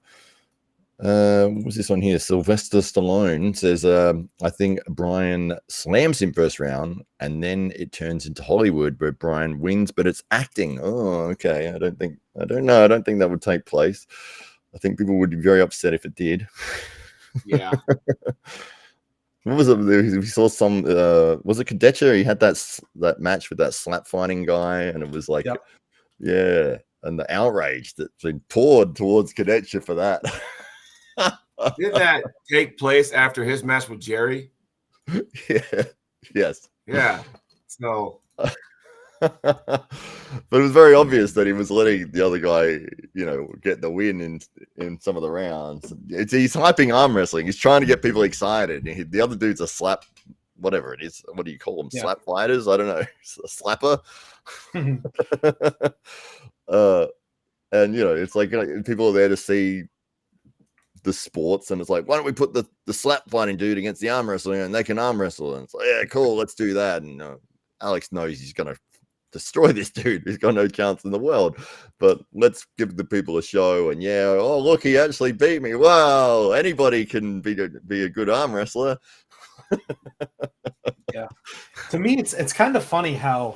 What was this one here? Sylvester Stallone says, I think Brian slams him first round and then it turns into Hollywood where Brian wins, but it's acting. Oh, okay. I don't think that would take place. I think people would be very upset if it did. Yeah. What was it? We saw some, was it Cadorette? He had that match with that slap fighting guy, and it was like, yep. Yeah. And the outrage that's been poured towards Cadorette for that. Did that take place after his match with Jerry? Yeah. Yes. Yeah. So, but it was very obvious that he was letting the other guy, you know, get the win in some of the rounds. He's hyping arm wrestling. He's trying to get people excited. The other dude's a slap, whatever it is. What do you call them? Yeah. Slap fighters? I don't know. A slapper. And you know, it's like people are there to see the sports, and it's like, why don't we put the slap fighting dude against the arm wrestling and they can arm wrestle? And it's like, yeah, cool, let's do that. And Alex knows he's gonna destroy this dude. He's got no chance in the world, but let's give the people a show. And yeah, oh look, he actually beat me. Wow, anybody can be a good arm wrestler. Yeah, to me it's kind of funny how,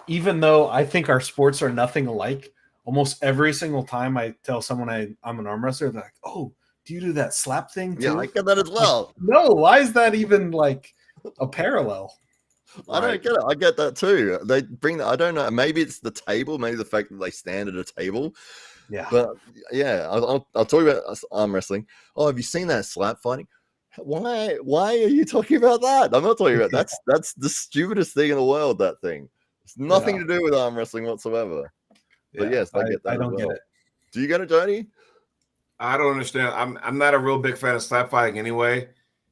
even though I think our sports are nothing alike, almost every single time I tell someone I'm an arm wrestler, they're like, oh, do you do that slap thing too? Yeah, I get that as well. Like, no, why is that even like a parallel? I don't get it. I get that too. They bring that. I don't know. Maybe it's the table. Maybe the fact that they stand at a table. Yeah. But yeah, I'll talk about arm wrestling. Oh, have you seen that slap fighting? Why are you talking about that? I'm not talking about that's the stupidest thing in the world. That thing. It's nothing to do with arm wrestling whatsoever. But yes, I get that. I don't get it. Do you get it, Jody? I don't understand. I'm not a real big fan of slap fighting anyway.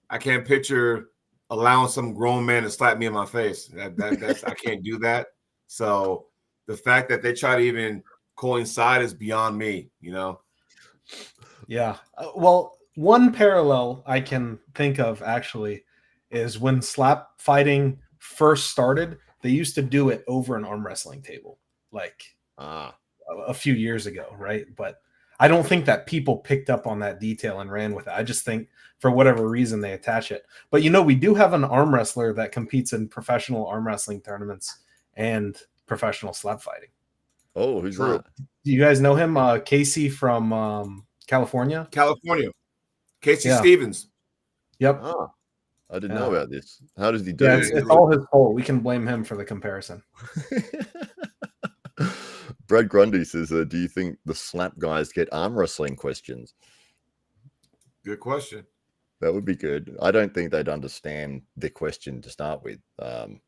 I can't picture allowing some grown man to slap me in my face. That's I can't do that. So the fact that they try to even coincide is beyond me, you know? Yeah. Well, one parallel I can think of actually is when slap fighting first started, they used to do it over an arm wrestling table, like a few years ago, right? But I don't think that people picked up on that detail and ran with it. I just think for whatever reason they attach it. But we do have an arm wrestler that competes in professional arm wrestling tournaments and professional slap fighting. Oh, who's that? Do you guys know him? Casey from California. Casey Stevens. Yep. Oh, I didn't know about this. How does he do it? It's all his fault. We can blame him for the comparison. Brad Grundy says, do you think the slap guys get arm wrestling questions? Good question. That would be good. I don't think they'd understand the question to start with. Does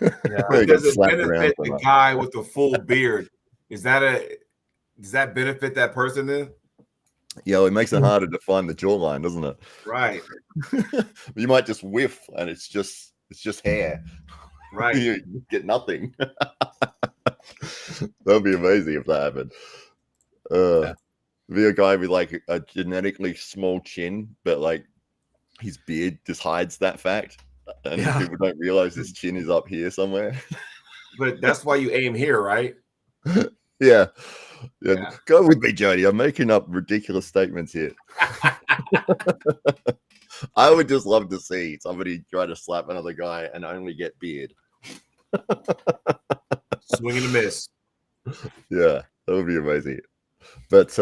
it benefit the guy with the full beard? Does that benefit that person then? Yeah, it makes it harder to find the jawline, doesn't it? Right. You might just whiff and it's just hair. Right. You get nothing. That'd be amazing if that happened. Be a guy with like a genetically small chin, but like his beard just hides that fact, and people don't realize his chin is up here somewhere. But that's why you aim here, right? Yeah. Go with me, Jody. I'm making up ridiculous statements here. I would just love to see somebody try to slap another guy and only get beard. Swing and a miss. Yeah, that would be amazing. But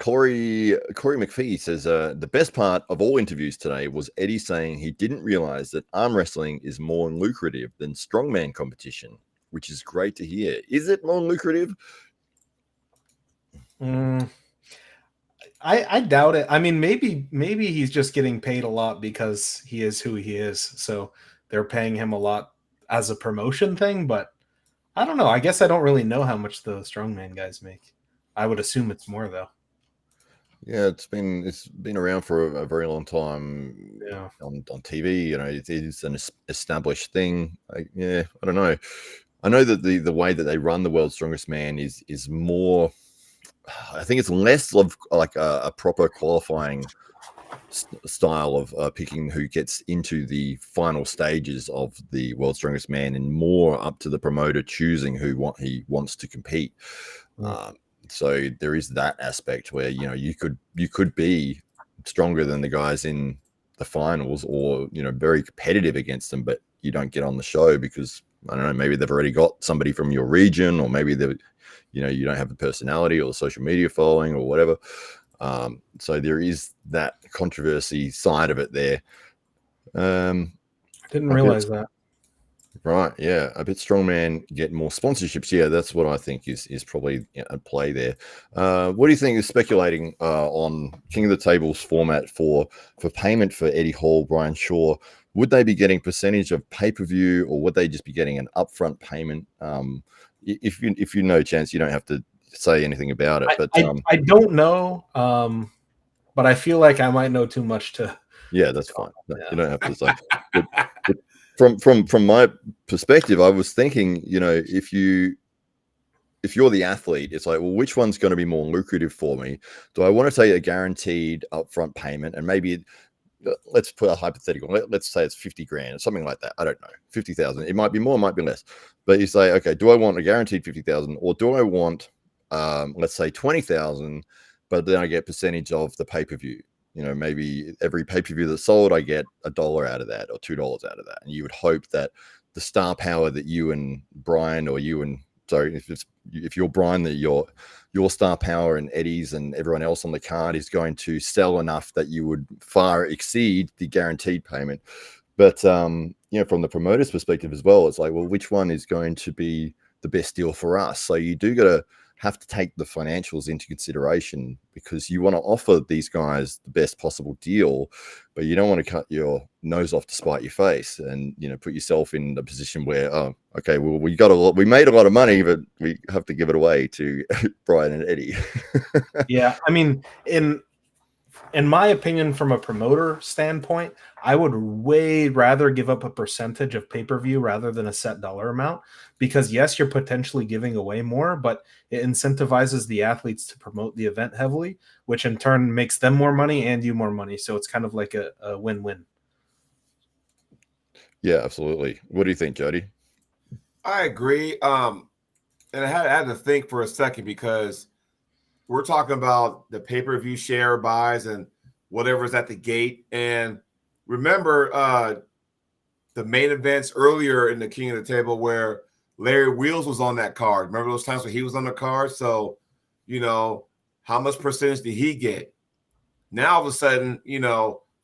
Corey McPhee says the best part of all interviews today was Eddie saying he didn't realize that arm wrestling is more lucrative than strongman competition, which is great to hear. Is it more lucrative? I doubt it. I mean, maybe he's just getting paid a lot because he is who he is. So they're paying him a lot as a promotion thing, but I don't know. I guess I don't really know how much the strongman guys make. I would assume it's more though. Yeah, it's been around for a very long time. Yeah, on TV, it is an established thing. I don't know. I know that the way that they run the World's Strongest Man is more. I think it's less of like a proper qualifying style of picking who gets into the final stages of the World's Strongest Man, and more up to the promoter choosing who he wants to compete. So there is that aspect where you could be stronger than the guys in the finals, or very competitive against them, but you don't get on the show because I don't know, maybe they've already got somebody from your region, or maybe you don't have the personality or the social media following or whatever. So there is that controversy side of it there. Didn't realize that. Right, yeah. A bit strongman get more sponsorships. Yeah, that's what I think is probably at play there. What do you think is speculating on King of the Tables format for payment for Eddie Hall, Brian Shaw? Would they be getting percentage of pay-per-view, or would they just be getting an upfront payment? If you know, Chance, you don't have to say anything about it. But I don't know, but I feel like I might know too much to. Yeah, that's fine. No, you don't have to say. But from my perspective, I was thinking, if you're the athlete, it's like, well, which one's going to be more lucrative for me? Do I want to take a guaranteed upfront payment, and maybe let's put a hypothetical. Let's say it's 50 grand or something like that. I don't know, 50,000. It might be more, it might be less. But you say, okay, do I want a guaranteed 50,000, or do I want, let's say 20,000, but then I get percentage of the pay-per-view? Maybe every pay-per-view that's sold, I get $1 out of that or $2 out of that. And you would hope that the star power that you and Brian, or if you're Brian, that your star power and Eddie's and everyone else on the card is going to sell enough that you would far exceed the guaranteed payment. But from the promoter's perspective as well, it's like, well, which one is going to be the best deal for us? So you do have to take the financials into consideration, because you want to offer these guys the best possible deal, but you don't want to cut your nose off to spite your face and put yourself in a position where, oh, okay, well, we made a lot of money, but we have to give it away to Brian and Eddie. Yeah, I mean, in my opinion, from a promoter standpoint, I would way rather give up a percentage of pay-per-view rather than a set dollar amount, because yes, you're potentially giving away more, but it incentivizes the athletes to promote the event heavily, which in turn makes them more money and you more money. So it's kind of like a win-win. Yeah, absolutely. What do you think, Jody? I agree. And I had to think for a second, because we're talking about the pay-per-view share buys and whatever's at the gate. And remember the main events earlier in the King of the Table where Larry Wheels was on that card. Remember those times when he was on the card? So, how much percentage did he get? Now, all of a sudden,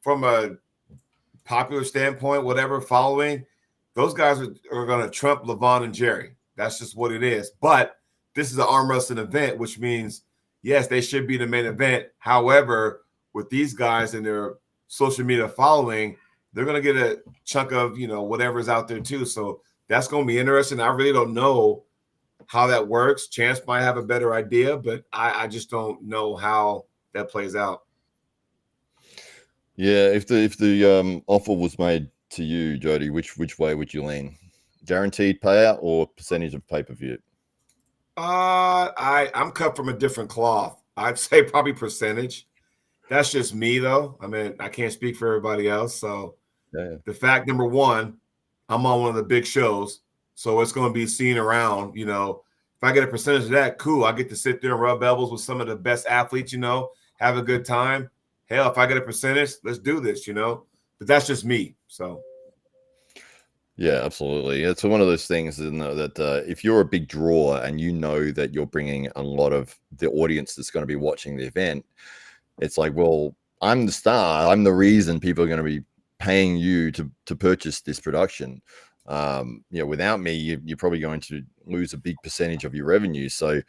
from a popular standpoint, whatever following, those guys are going to trump Levan and Jerry. That's just what it is. But this is an arm wrestling event, which means, yes, they should be the main event. However, with these guys and their social media following, they're going to get a chunk of, whatever's out there too. So that's going to be interesting. I really don't know how that works. Chance might have a better idea, but I just don't know how that plays out. Yeah, if the offer was made to you, Jody, which way would you lean? Guaranteed payout or percentage of pay-per-view? I'm cut from a different cloth. I'd say probably percentage. That's just me, though. I mean, I can't speak for everybody else. So The fact, number one, I'm on one of the big shows, so it's going to be seen around. If I get a percentage of that, cool. I get to sit there and rub elbows with some of the best athletes, have a good time. Hell, if I get a percentage, let's do this, But that's just me. So. Yeah, absolutely. It's one of those things that if you're a big draw and you know that you're bringing a lot of the audience that's going to be watching the event, it's like, well, I'm the star. I'm the reason people are going to be paying you to purchase this production. Without me, you're probably going to lose a big percentage of your revenue. So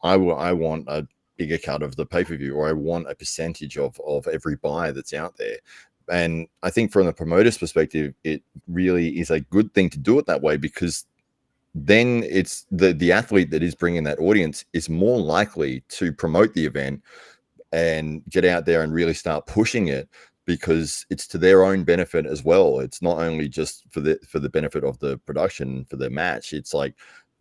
I want a bigger cut of the pay-per-view, or I want a percentage of every buy that's out there. And I think from the promoter's perspective, it really is a good thing to do it that way, because then it's the athlete that is bringing that audience is more likely to promote the event and get out there and really start pushing it, because it's to their own benefit as well. It's not only just for the benefit of the production for the match. It's like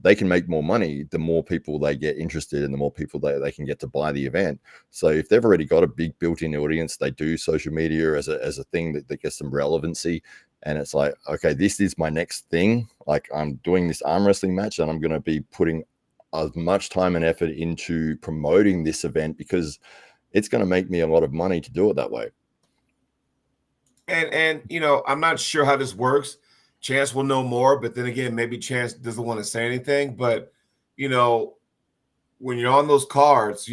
they can make more money the more people they get interested and the more people they can get to buy the event. So if they've already got a big built-in audience, they do social media as a thing that gets some relevancy. And it's like, okay, this is my next thing. Like, I'm doing this arm wrestling match and I'm going to be putting as much time and effort into promoting this event, because it's going to make me a lot of money to do it that way. And I'm not sure how this works. Chance will know more, but then again, maybe Chance doesn't want to say anything. But, when you're on those cards,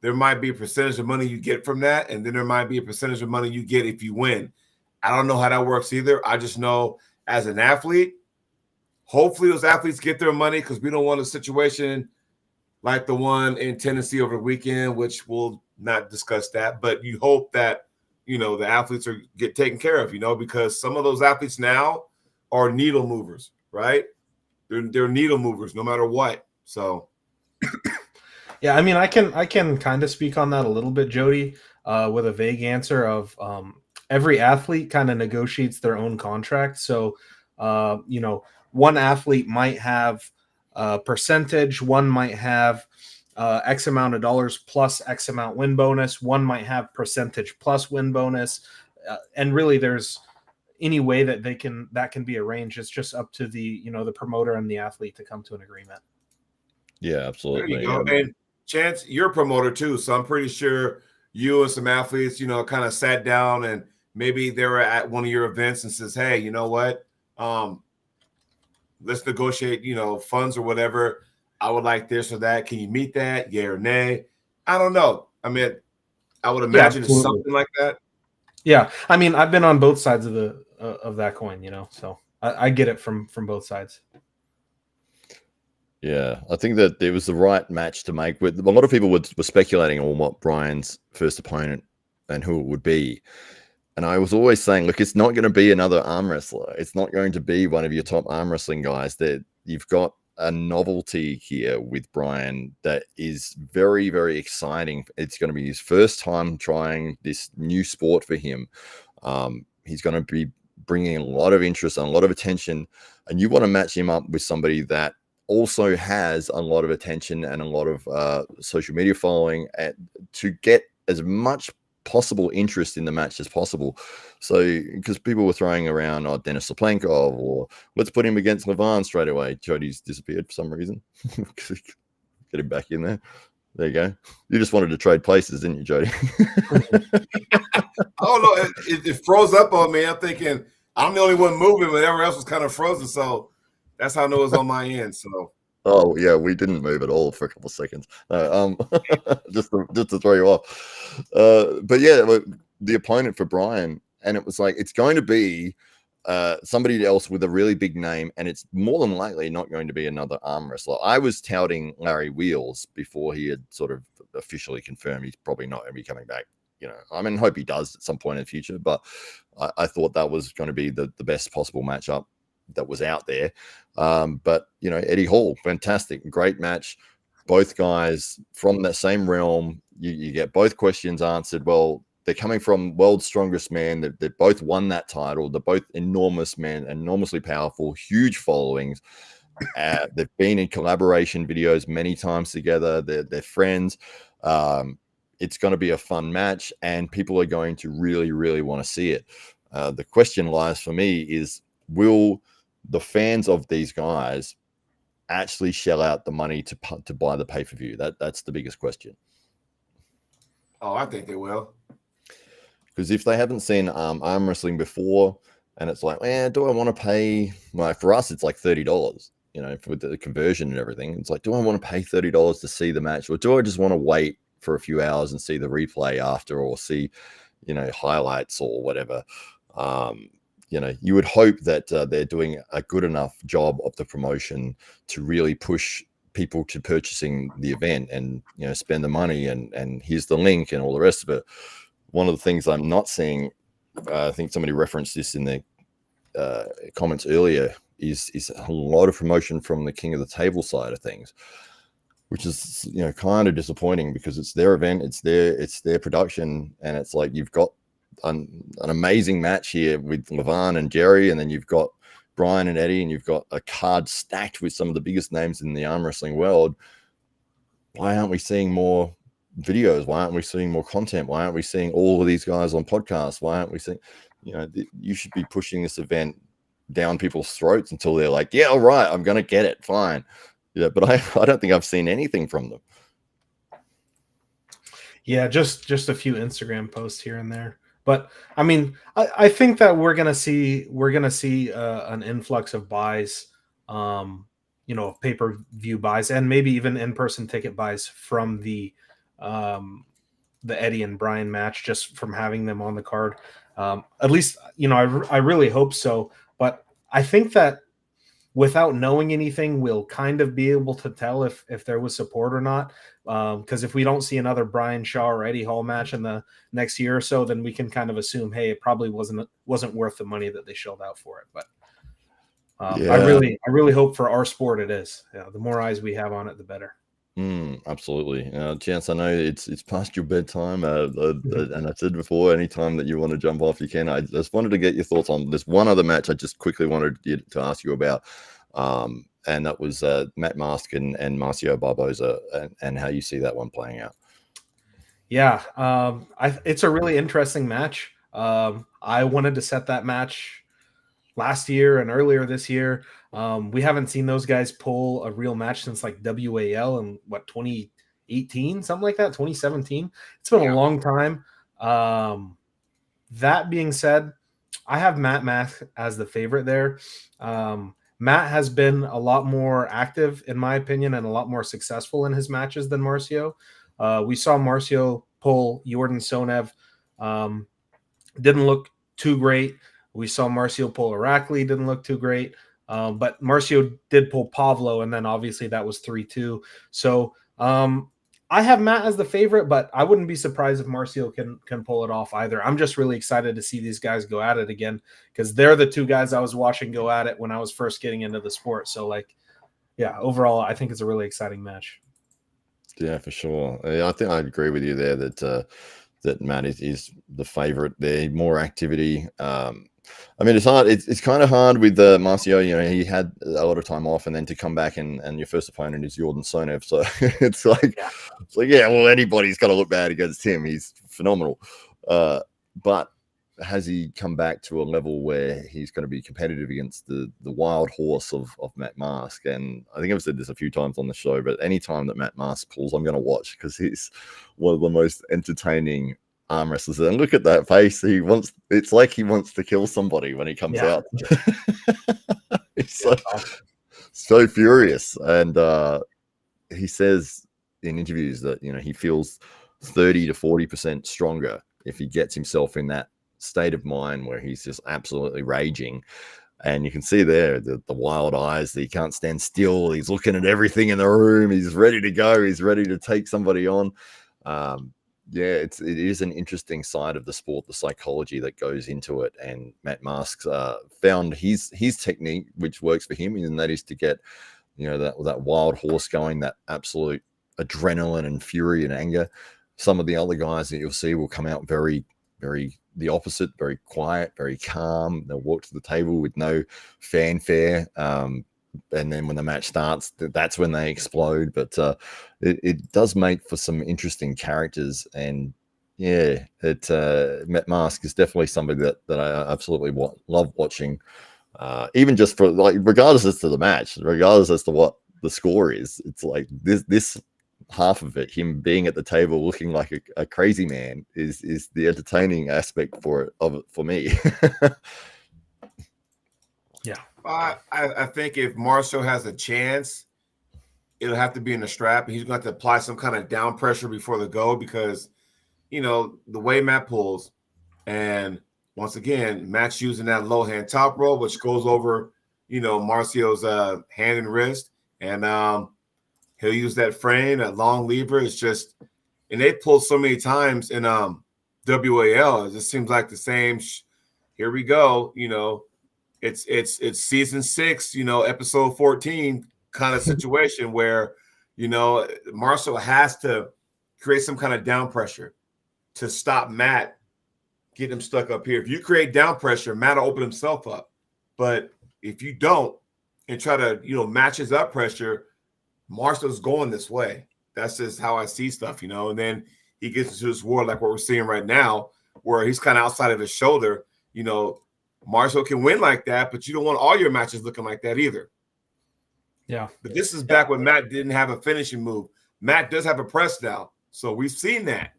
there might be a percentage of money you get from that, and then there might be a percentage of money you get if you win. I don't know how that works either. I just know as an athlete, hopefully those athletes get their money, because we don't want a situation like the one in Tennessee over the weekend, which we'll not discuss that. But you hope that, the athletes get taken care of, because some of those athletes now are needle movers, right? They're needle movers no matter what. So, yeah, I mean, I can kind of speak on that a little bit, Jody, with a vague answer of every athlete kind of negotiates their own contract. So, one athlete might have a percentage, one might have X amount of dollars plus X amount win bonus, one might have percentage plus win bonus, and really there's any way that that can be arranged. It's just up to the the promoter and the athlete to come to an agreement. Yeah, absolutely. There you go. And Chance, you're a promoter too, so I'm pretty sure you and some athletes, kind of sat down and maybe they were at one of your events and says, hey, you know what? Let's negotiate, funds or whatever. I would like this or that. Can you meet that? Yeah or nay? I don't know. I mean, I would imagine it's something like that. Yeah. I mean, I've been on both sides of that coin, so I get it from both sides. Yeah, I think that it was the right match to make. With a lot of people were speculating on what Brian's first opponent and who it would be. And I was always saying, look, it's not going to be another arm wrestler. It's not going to be one of your top arm wrestling guys. That you've got a novelty here with Brian that is very, very exciting. It's going to be his first time trying this new sport for him. He's going to be bringing a lot of interest and a lot of attention, and you want to match him up with somebody that also has a lot of attention and a lot of social media following to get as much possible interest in the match as possible. So because people were throwing around Denis Saplankov, or let's put him against Levan straight away. Jody's disappeared for some reason. Get him back in there. There you go. You just wanted to trade places, didn't you, Jody? Oh no, it froze up on me. I'm thinking I'm the only one moving, but everyone else was kind of frozen. So that's how I know it was on my end. So oh yeah, we didn't move at all for a couple of seconds. Just to throw you off. But yeah, the opponent for Brian, and it was like it's going to be somebody else with a really big name, and it's more than likely not going to be another arm wrestler. I was touting Larry Wheels before he had sort of officially confirmed he's probably not going to be coming back. You know, I mean, hope he does at some point in the future, but I thought that was going to be the best possible matchup that was out there. But you know, Eddie Hall, fantastic, great match. Both guys from that same realm. You get both questions answered. Well, they're coming from world's strongest man. They both won that title. They're both enormous men, enormously powerful, huge followings. They've been in collaboration videos many times together. They're friends. It's going to be a fun match, and people are going to really, really want to see it. The question lies for me is, will the fans of these guys actually shell out the money to buy the pay-per-view? That's the biggest question. Oh, I think they will. Because if they haven't seen arm wrestling before, and it's like, do I want to pay? Like for us, it's like $30. You know, with the conversion and everything, it's like, do I want to pay $30 to see the match, or do I just want to wait for a few hours and see the replay after, or see, you know, highlights or whatever? You know, you would hope that they're doing a good enough job of the promotion to really push people to purchasing the event and, you know, spend the money and here's the link and all the rest of it. One of the things I'm not seeing, I think somebody referenced this in the comments earlier, is a lot of promotion from the King of the Table side of things, which is, you know, kind of disappointing because it's their event, it's their production, and it's like you've got an amazing match here with Levan and Jerry, and then you've got Brian and Eddie, and you've got a card stacked with some of the biggest names in the arm wrestling world. Why aren't we seeing more videos? Why aren't we seeing more content? Why aren't we seeing all of these guys on podcasts? Why aren't we seeing, you know, you should be pushing this event down people's throats until they're like, yeah, all right, I'm going to get it. Fine. Yeah. But I don't think I've seen anything from them. Yeah. Just a few Instagram posts here and there. But I mean, I think that we're gonna see an influx of buys, you know, pay-per-view buys, and maybe even in-person ticket buys from the Eddie and Brian match, just from having them on the card. At least, you know, I really hope so. But I think that without knowing anything, we'll kind of be able to tell if there was support or not. Because if we don't see another Brian Shaw or Eddie Hall match in the next year or so, then we can kind of assume, hey, it probably wasn't worth the money that they shelled out for it. But I really hope for our sport it is. Yeah, the more eyes we have on it, the better. Absolutely. Chance, I know it's past your bedtime, and I said before, anytime that you want to jump off, you can. I just wanted to get your thoughts on this one other match I just quickly wanted to ask you about, and that was Matt Mask and Marcio Barboza, and how you see that one playing out. Yeah, it's a really interesting match. I wanted to set that match last year and earlier this year. We haven't seen those guys pull a real match since like WAL in 2018, something like that, 2017. It's been a long time. That being said, I have Matt Mask as the favorite there. Matt has been a lot more active, in my opinion, and a lot more successful in his matches than Marcio. We saw Marcio pull Jordan Sonev. Didn't look too great. We saw Marcio pull Irakli, didn't look too great. But Marcio did pull Pavlo, and then obviously that was 3-2. So I have Matt as the favorite, but I wouldn't be surprised if Marcio can pull it off either. I'm just really excited to see these guys go at it again, because they're the two guys I was watching go at it when I was first getting into the sport. So like, yeah, overall, I think it's a really exciting match. Yeah, for sure. I think I'd agree with you there that Matt is the favorite there. More activity. I mean, it's hard. It's kind of hard with Marcio. You know, he had a lot of time off, and then to come back and your first opponent is Jordan Sonev. So it's like, yeah, well, anybody's got to look bad against him. He's phenomenal. But has he come back to a level where he's going to be competitive against the wild horse of Matt Mask? And I think I've said this a few times on the show, but anytime that Matt Mask pulls, I'm going to watch, because he's one of the most entertaining arm wrestlers. And look at that face. It's like he wants to kill somebody when he comes out. He's so furious. And he says in interviews that, you know, he feels 30 to 40% stronger if he gets himself in that state of mind where he's just absolutely raging. And you can see there the wild eyes, that he can't stand still. He's looking at everything in the room. He's ready to go. He's ready to take somebody on. Yeah, it is an interesting side of the sport, the psychology that goes into it. And Matt Mask found his technique, which works for him, and that is to get, you know, that wild horse going, that absolute adrenaline and fury and anger. Some of the other guys that you'll see will come out very, very the opposite, very quiet, very calm. They'll walk to the table with no fanfare. And then when the match starts, that's when they explode. But it does make for some interesting characters. And yeah, Matt Mask is definitely somebody that I absolutely love watching. Even just for, like, regardless as to the match, regardless as to what the score is, it's like this half of it, him being at the table looking like a crazy man, is the entertaining aspect of it for me. Yeah. I think if Marshall has a chance, it'll have to be in the strap, and he's going to have to apply some kind of down pressure before the go, because, you know, the way Matt pulls, and once again, Matt's using that low hand top roll, which goes over, you know, Marcio's hand and wrist, and he'll use that frame, that long lever. It's just, and they pulled so many times in WAL. It just seems like the same. Here we go. You know, it's season 6. You know, episode 14 kind of situation where, you know, Marshall has to create some kind of down pressure to stop Matt, get him stuck up here. If you create down pressure, Matt will open himself up. But if you don't and try to, you know, match his up pressure, Marshall's going this way. That's just how I see stuff, you know. And then he gets into this war like what we're seeing right now, where he's kind of outside of his shoulder. You know, Marshall can win like that, but you don't want all your matches looking like that either. Yeah. But this is back when Matt didn't have a finishing move. Matt does have a press now, so we've seen that.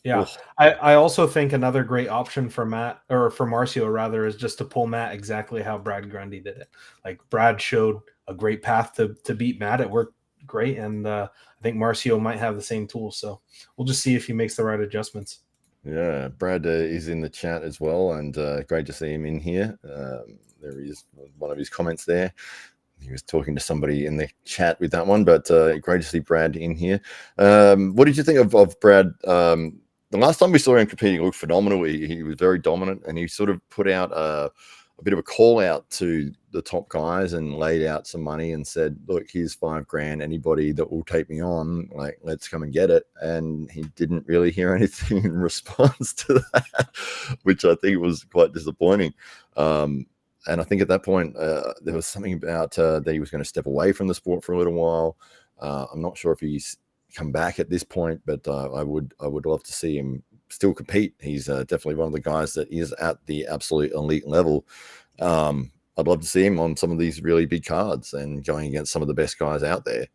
Yeah. I also think another great option for Matt, or for Marcio rather, is just to pull Matt exactly how Brad Grundy did it. Like, Brad showed a great path to beat Matt. It worked great, and I think Marcio might have the same tools. So we'll just see if he makes the right adjustments. Yeah, Brad is in the chat as well, and great to see him in here. There he is, one of his comments there. He was talking to somebody in the chat with that one, but great to see Brad in here. What did you think of Brad? The last time we saw him competing, he looked phenomenal. He was very dominant, and he sort of put out a bit of a call out to the top guys and laid out some money and said, look, here's $5,000. Anybody that will take me on, like, let's come and get it. And he didn't really hear anything in response to that, which I think was quite disappointing. And I think at that point, there was something about that he was going to step away from the sport for a little while. I'm not sure if he's come back at this point, but I would love to see him still compete. He's definitely one of the guys that is at the absolute elite level. I'd love to see him on some of these really big cards and going against some of the best guys out there.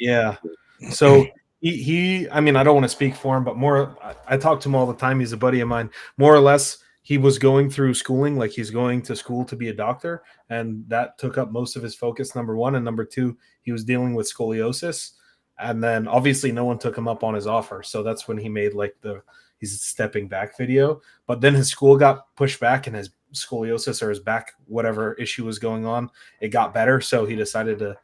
Yeah. So he, I mean, I don't want to speak for him, but I talk to him all the time. He's a buddy of mine. More or less, he was going through schooling, like he's going to school to be a doctor, and that took up most of his focus, number one. And number two, he was dealing with scoliosis. And then obviously no one took him up on his offer. So that's when he made like his stepping back video. But then his school got pushed back, and his scoliosis or his back, whatever issue was going on, it got better. So he decided to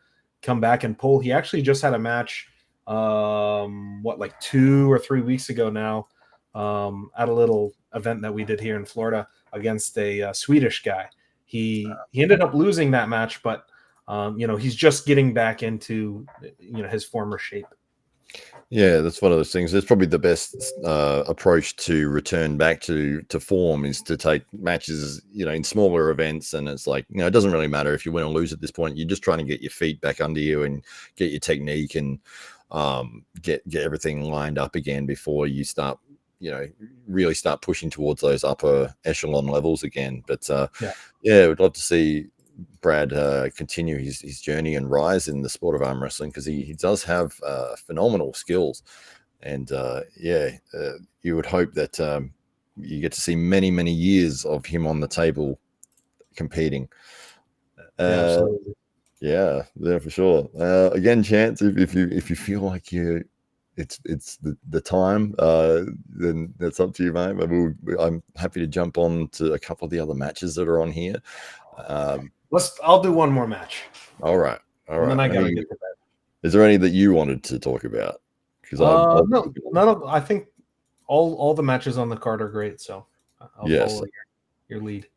come back and pull. He actually just had a match, like 2 or 3 weeks ago now, at a little event that we did here in Florida against a Swedish guy. He ended up losing that match, but he's just getting back into his former shape. Yeah, that's one of those things. It's probably the best approach to return back to form is to take matches, in smaller events. And it's like, it doesn't really matter if you win or lose at this point. You're just trying to get your feet back under you and get your technique and get everything lined up again before you start, really start pushing towards those upper echelon levels again. But we'd love to see Brad continue his journey and rise in the sport of arm wrestling, because he does have phenomenal skills, and you would hope that you get to see many years of him on the table competing. Absolutely. Yeah, for sure. Again, Chance, if you feel like it's the time, then that's up to you, mate. But I'm happy to jump on to a couple of the other matches that are on here. I'll do one more match. All right. And then I gotta get to bed. Is there any that you wanted to talk about? Because no, none of. I think all the matches on the card are great. So I'll follow your lead.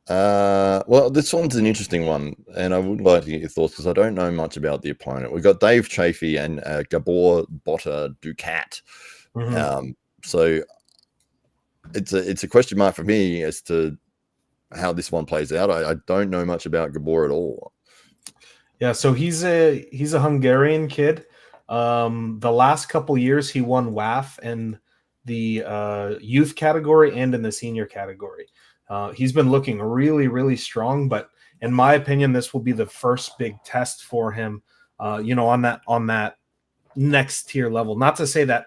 Well, this one's an interesting one, and I would like to get your thoughts because I don't know much about the opponent. We've got Dave Chaffy and Gabor Ducat. Mm-hmm. So it's a question mark for me as to how this one plays out. I don't know much about Gabor at all. Yeah, so he's a Hungarian kid. The last couple years he won WAF in the youth category and in the senior category. He's been looking really strong, but in my opinion, this will be the first big test for him. On that next tier level. Not to say that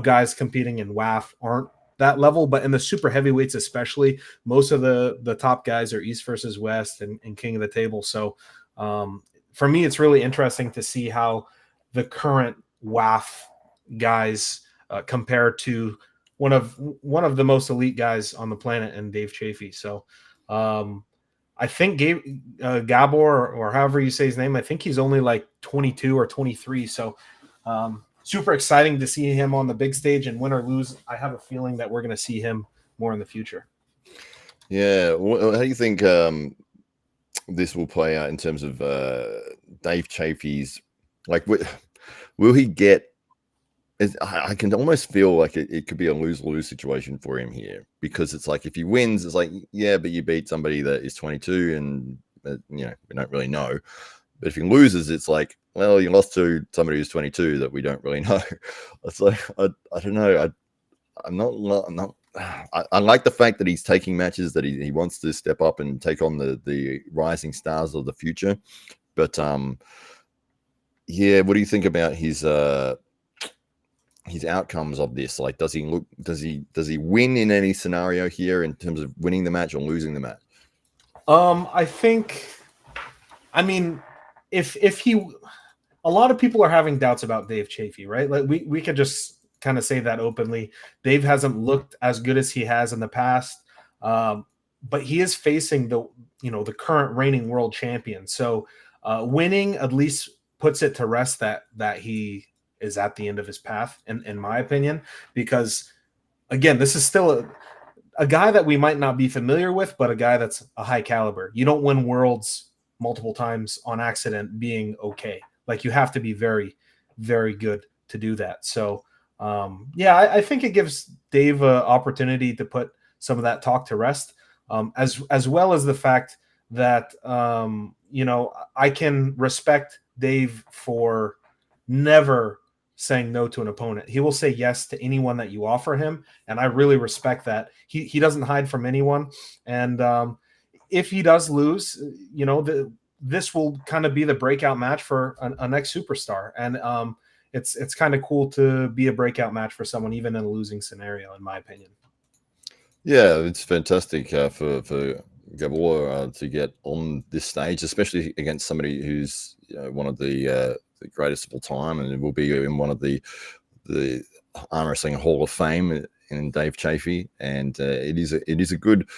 guys competing in WAF aren't that level, but in the super heavyweights especially, most of the top guys are East versus West and king of the table. So for me, it's really interesting to see how the current WAF guys compare to one of the most elite guys on the planet, and Dave Chaffy. So I think Gabor, or however you say his name, I think he's only like 22 or 23. So super exciting to see him on the big stage, and win or lose, I have a feeling that we're going to see him more in the future. Yeah. How do you think this will play out in terms of Dave Chaffy's, like, will he get, I can almost feel like it could be a lose-lose situation for him here, because it's like if he wins, it's like, yeah, but you beat somebody that is 22 and, we don't really know. But if he loses, it's like, well, you lost to somebody who's 22 that we don't really know. It's like, I don't know. I'm not. I like the fact that he's taking matches that he wants to step up and take on the rising stars of the future. But what do you think about his outcomes of this? Like, does he win in any scenario here in terms of winning the match or losing the match? I think, if he, a lot of people are having doubts about Dave Chaffy, right? Like we could just kind of say that openly. Dave hasn't looked as good as he has in the past, but he is facing the current reigning world champion. So winning at least puts it to rest that he is at the end of his path, in my opinion, because again, this is still a guy that we might not be familiar with, but a guy that's a high caliber. You don't win worlds multiple times on accident being okay. Like, you have to be very, very good to do that. So I think it gives Dave an opportunity to put some of that talk to rest, as well as the fact that I can respect Dave for never saying no to an opponent. He will say yes to anyone that you offer him, and I really respect that. He doesn't hide from anyone, and if he does lose, this will kind of be the breakout match for a next superstar, and it's kind of cool to be a breakout match for someone, even in a losing scenario, in my opinion. Yeah, it's fantastic for Gabor to get on this stage, especially against somebody who's one of the greatest of all time, and it will be in one of the arm wrestling Hall of Fame in Dave Chaffy, and it is a good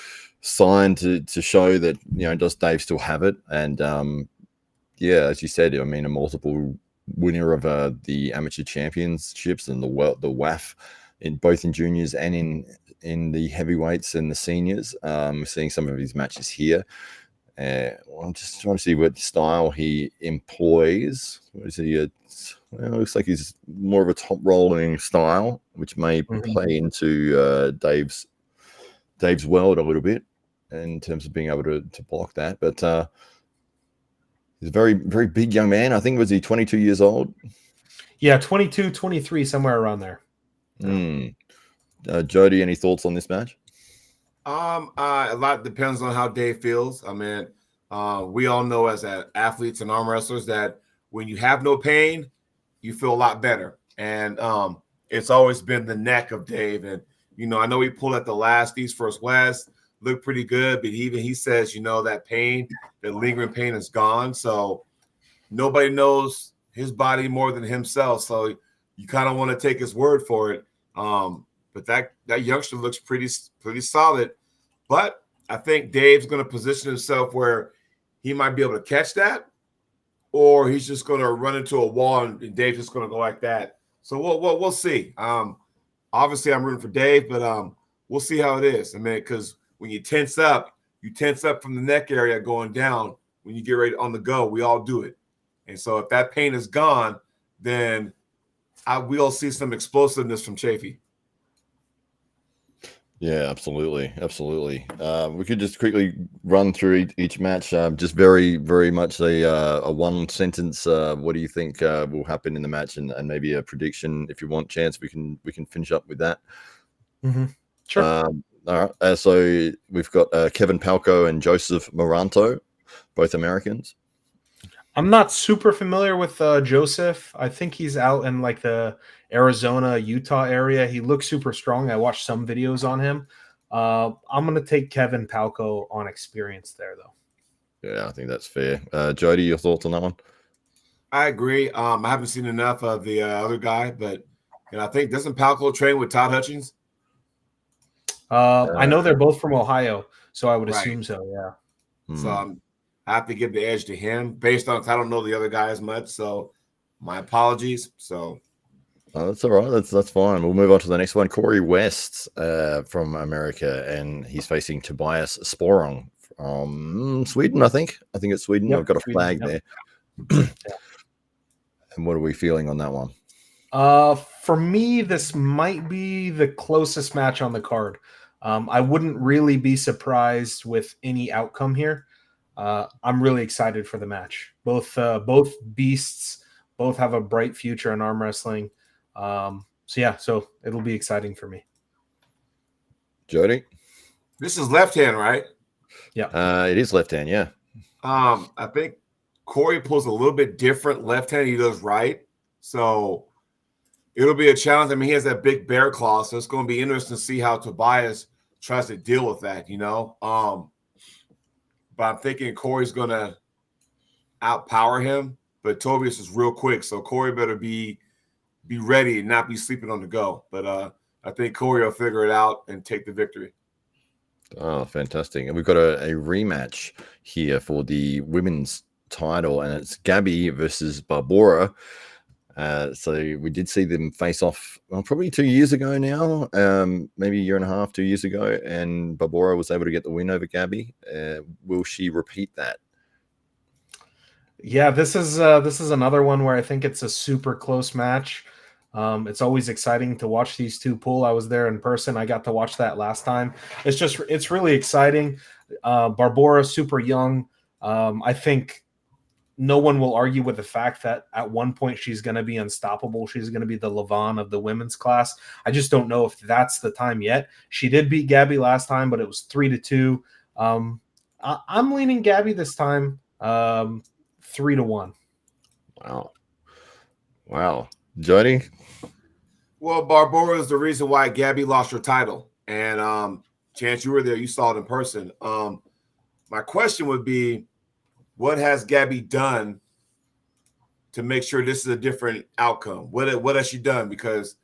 sign to show that does Dave still have it, and as you said, a multiple winner of the amateur championships and the WAF in both in juniors and in the heavyweights and the seniors. Seeing some of his matches here, Well, I'm just trying to see what style he employs. What is he? Well, it looks like he's more of a top rolling style, which may play into Dave's world a little bit in terms of being able to block that. But he's a very, very big young man. I think, was he 22 years old? Yeah, 22, 23, somewhere around there. Jody, any thoughts on this match? A lot depends on how Dave feels. I mean, we all know as athletes and arm wrestlers that when you have no pain, you feel a lot better. And it's always been the neck of Dave. And, I know he pulled at the last East vs. West, looked pretty good, but he says, that pain, that lingering pain is gone. So nobody knows his body more than himself. So you kind of want to take his word for it. But that youngster looks pretty solid. But I think Dave's going to position himself where he might be able to catch that, or he's just going to run into a wall and Dave's just going to go like that. So we'll see. Obviously, I'm rooting for Dave, but we'll see how it is. I mean, because when you tense up from the neck area going down. When you get ready on the go, we all do it. And so if that pain is gone, then we'll see some explosiveness from Chaffy. Yeah, absolutely. We could just quickly run through each match. Just very, very much a one sentence. What do you think will happen in the match, and maybe a prediction if you want. Chance, we can finish up with that. Sure. All right. So we've got Kevin Palco and Joseph Moranto, both Americans. I'm not super familiar with Joseph. I think he's out in like the Arizona, Utah area. He looks super strong. I watched some videos on him. I'm going to take Kevin Palco on experience there, though. Yeah, I think that's fair. Jody, your thoughts on that one? I agree. I haven't seen enough of the other guy, but I think doesn't Palco train with Todd Hutchins? I know they're both from Ohio, so I would assume so. Yeah. So I have to give the edge to him based on I don't know the other guy as much. So my apologies. So that's all right. That's fine. We'll move on to the next one. Corey West from America, and he's facing Tobias Sporong from Sweden. I think it's Sweden. Yep, I've got a Sweden, flag there. And what are we feeling on that one? For me, this might be the closest match on the card. I wouldn't really be surprised with any outcome here. I'm really excited for the match. Both beasts both have a bright future in arm wrestling. So it'll be exciting for me. Jody, this is left hand, right? Yeah, it is left hand. Yeah. I think Corey pulls a little bit different left hand. He does right, so it'll be a challenge. I mean, he has that big bear claw, so it's going to be interesting to see how Tobias tries to deal with that. But I'm thinking Corey's going to outpower him. But Tobias is real quick, so Corey better be ready and not be sleeping on the go. But I think Corey will figure it out and take the victory. Oh, fantastic. And we've got a rematch here for the women's title, and it's Gabby versus Barboza. So we did see them face off probably 2 years ago now, maybe a year and a half, 2 years ago, and Barboza was able to get the win over Gabby. Will she repeat that? Yeah, this is another one where I think it's a super close match. It's always exciting to watch these two pull. I was there in person. I got to watch that last time. It's really exciting. Barboza, super young. I think no one will argue with the fact that at one point she's going to be unstoppable. She's going to be the Leavan of the women's class. I just don't know if that's the time yet. She did beat Gabby last time, but it was 3-2. I'm leaning Gabby this time. 3-1. Wow. Jody? Well, Barboza is the reason why Gabby lost her title. And Chance, you were there. You saw it in person. My question would be, what has Gabby done to make sure this is a different outcome? What has she done? Because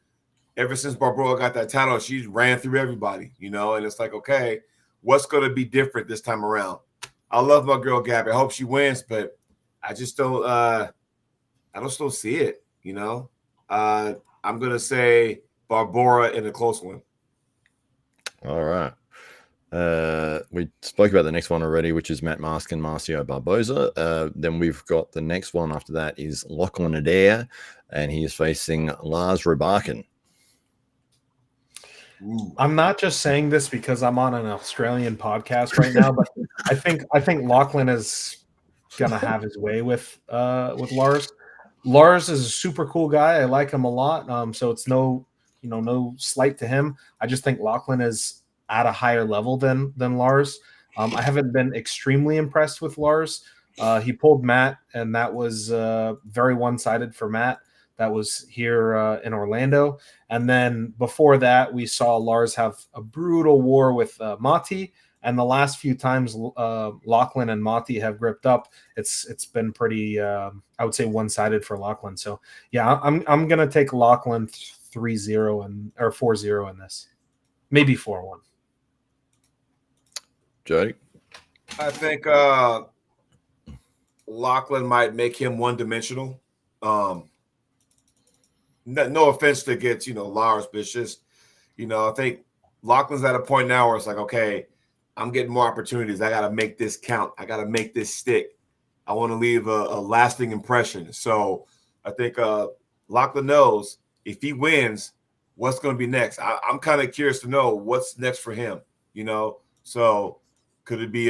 ever since Barboza got that title, she's ran through everybody, and it's like, okay, what's going to be different this time around? I love my girl Gabby. I hope she wins, but I just don't see it, I'm going to say Barboza in a close one. All right. we spoke about the next one already, which is Matt Mask and Marcio Barboza. Then we've got the next one after that is Lachlan Adair, and he is facing Lars Rubakin. I'm not just saying this because I'm on an Australian podcast right now, but I think Lachlan is gonna have his way with Lars. Lars is a super cool guy. I like him a lot. So it's no slight to him. I just think Lachlan is at a higher level than Lars. I haven't been extremely impressed with Lars. He pulled Matt, and that was very one-sided for Matt. That was here in Orlando. And then before that, we saw Lars have a brutal war with Mati. And the last few times Lachlan and Mati have gripped up, it's been pretty, I would say, one-sided for Lachlan. So, yeah, I'm going to take Lachlan 3-0 or 4-0 in this. Maybe 4-1. Jody? I think Lachlan might make him one-dimensional. No offense to get, Lars, but it's just, I think Lachlan's at a point now where it's like, okay, I'm getting more opportunities. I got to make this count. I got to make this stick. I want to leave a lasting impression. So I think Lachlan knows if he wins, what's going to be next. I'm kind of curious to know what's next for him, So could it be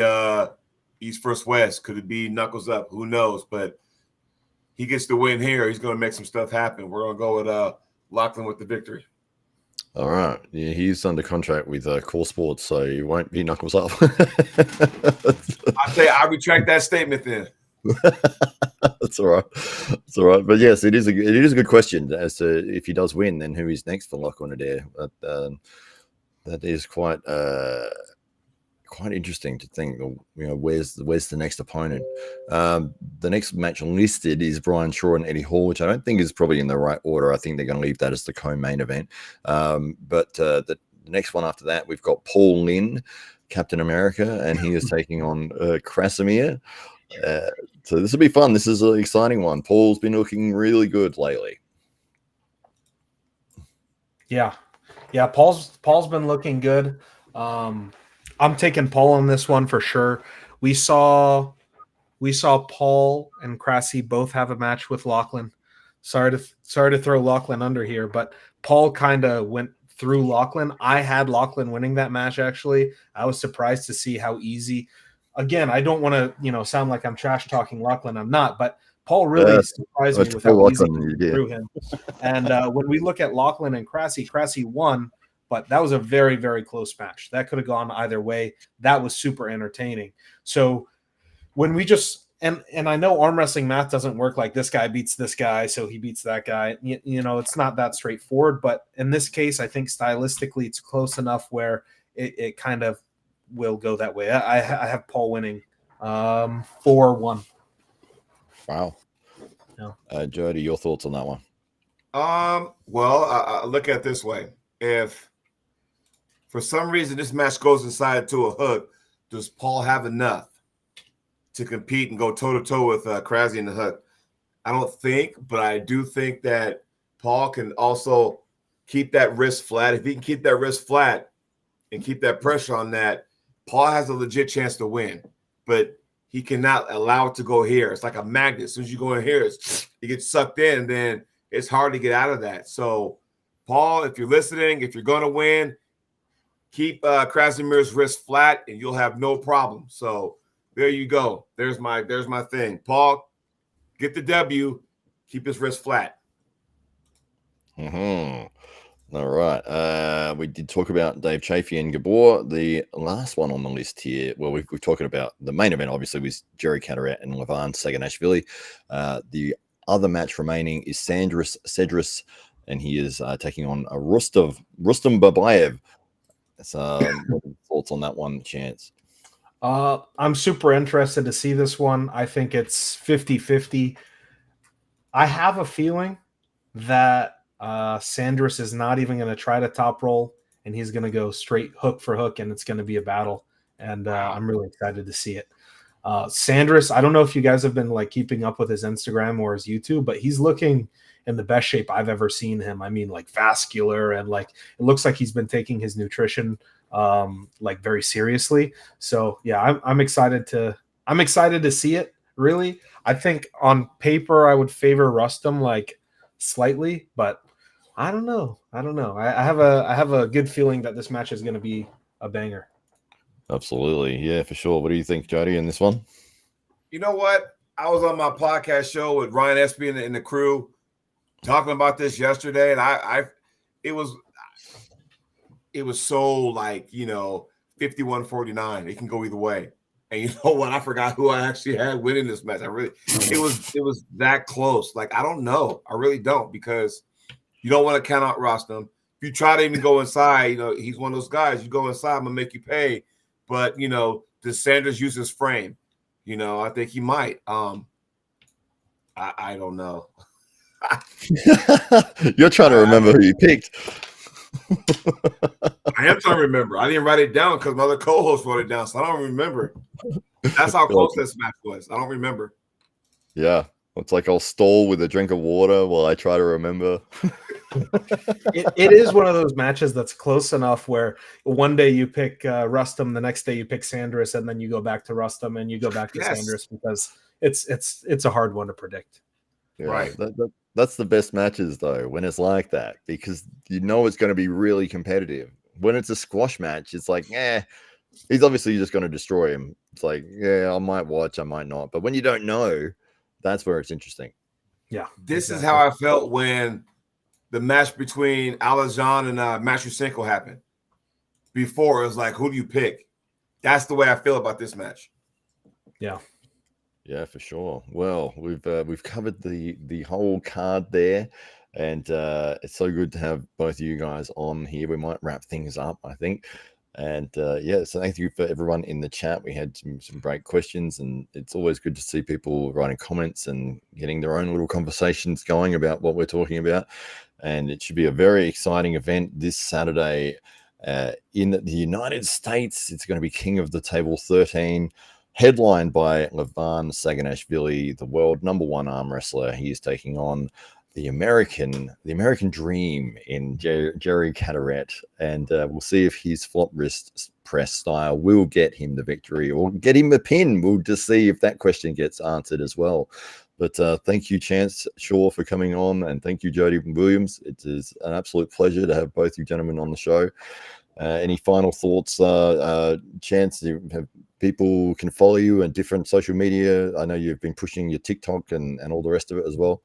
East versus West? Could it be knuckles up? Who knows? But he gets the win here. He's going to make some stuff happen. We're going to go with Lachlan with the victory. All right. Yeah, he's under contract with Core Sports, so he won't be knuckles up. I retract that statement then. That's all right. That's all right. But yes, it is a good question as to if he does win, then who is next for Lachlan Adair. But that is quite interesting to think. Where's the next opponent? The next match listed is Brian Shaw and Eddie Hall, which I don't think is probably in the right order. I think they're going to leave that as the co-main event. But the next one after that, we've got Paul Lynn, Captain America, and he is taking on Krasimir. So this will be fun. This is an exciting one. Paul's been looking really good lately. Yeah. Paul's been looking good. I'm taking Paul on this one for sure. We saw Paul and Krasi both have a match with Lachlan. Sorry to throw Lachlan under here, but Paul kind of went through Lachlan. I had Lachlan winning that match, actually. I was surprised to see how easy. Again, I don't want to, sound like I'm trash talking Lachlan. I'm not, but Paul really surprised me with how easy he threw him. And when we look at Lachlan and Krasi won, but that was a very, very close match. That could have gone either way. That was super entertaining. So when we just and I know arm wrestling math doesn't work like this guy beats this guy, so he beats that guy. It's not that straightforward. But in this case, I think stylistically it's close enough where it kind of will go that way. I have Paul winning 4-1. Wow. Yeah. Jody, your thoughts on that one? Well, I look at it this way. If for some reason this match goes inside to a hook, does Paul have enough to compete and go toe-to-toe with Krasi in the hook? I don't think, but I do think that Paul can also keep that wrist flat. If he can keep that wrist flat and keep that pressure on that, Paul has a legit chance to win. But he cannot allow it to go here. It's like a magnet. As soon as you go in here, it gets sucked in, and then it's hard to get out of that. So, Paul, if you're listening, if you're going to win, keep Krasimir's wrist flat, and you'll have no problem. So there you go. There's my thing. Paul, get the W. Keep his wrist flat. Mm-hmm. All right. We did talk about Dave Chaffy and Gabor. The last one on the list here, well, we're talking about the main event, obviously, was Jerry Cadorette and Levan Saginashvili. The other match remaining is Sandris Cedrus, and he is taking on Rustam Babayev. So, thoughts on that one, Chance? I'm super interested to see this one. I think it's 50-50. I have a feeling that Sandris is not even going to try to top roll, and he's going to go straight hook for hook, and it's going to be a battle. And I'm really excited to see it. Sandris, I don't know if you guys have been keeping up with his Instagram or his YouTube, but he's looking in the best shape I've ever seen him. I mean, vascular, and it looks like he's been taking his nutrition like very seriously. So yeah, I'm excited to see it. Really, I think on paper I would favor Rustum like slightly, but I don't know. I have a good feeling that this match is going to be a banger. Absolutely. Yeah, for sure. What do you think, Jody, in this one? You know what? I was on my podcast show with Ryan Espy and the crew talking about this yesterday, and it was so like, 51-49. It can go either way. And you know what? I forgot who I actually had winning this match. It was that close. Like, I don't know. I really don't, because you don't want to count out Rustum. If you try to even go inside, he's one of those guys. You go inside, I'm gonna make you pay. But does Sanders use his frame? I think he might. I don't know. You're trying to remember who you picked. I am trying to remember. I didn't write it down because my other co-host wrote it down, so I don't remember. That's how close this match was. I don't remember. Yeah. It's like I'll stall with a drink of water while I try to remember. It is one of those matches that's close enough where one day you pick Rustum, the next day you pick Sanders, and then you go back to Rustum and you go back to Sanders, because it's a hard one to predict. Yeah, right. That's the best matches, though, when it's like that, because it's going to be really competitive. When it's a squash match, it's like, he's obviously just going to destroy him. It's like, yeah, I might watch, I might not. But when you don't know, that's where it's interesting. Yeah. This is how I felt when the match between Alajan and Matrusenko happened. Before, it was like, who do you pick? That's the way I feel about this match. Yeah. Yeah, for sure. Well, we've covered the whole card there, and it's so good to have both of you guys on here. We might wrap things up, I think. And so thank you for everyone in the chat. We had some great questions, and it's always good to see people writing comments and getting their own little conversations going about what we're talking about. And it should be a very exciting event this Saturday in the United States. It's going to be King of the Table 13, headlined by Levan Saginashvili, the world #1 arm wrestler. He is taking on the American Dream in Jerry Cadorette, and we'll see if his flop wrist press style will get him the victory or get him a pin. We'll just see if that question gets answered as well. But thank you, Chance Shaw, for coming on, and thank you, Jody Williams. It is an absolute pleasure to have both you gentlemen on the show. Any final thoughts, Chance? People can follow you on different social media. I know you've been pushing your TikTok and all the rest of it as well.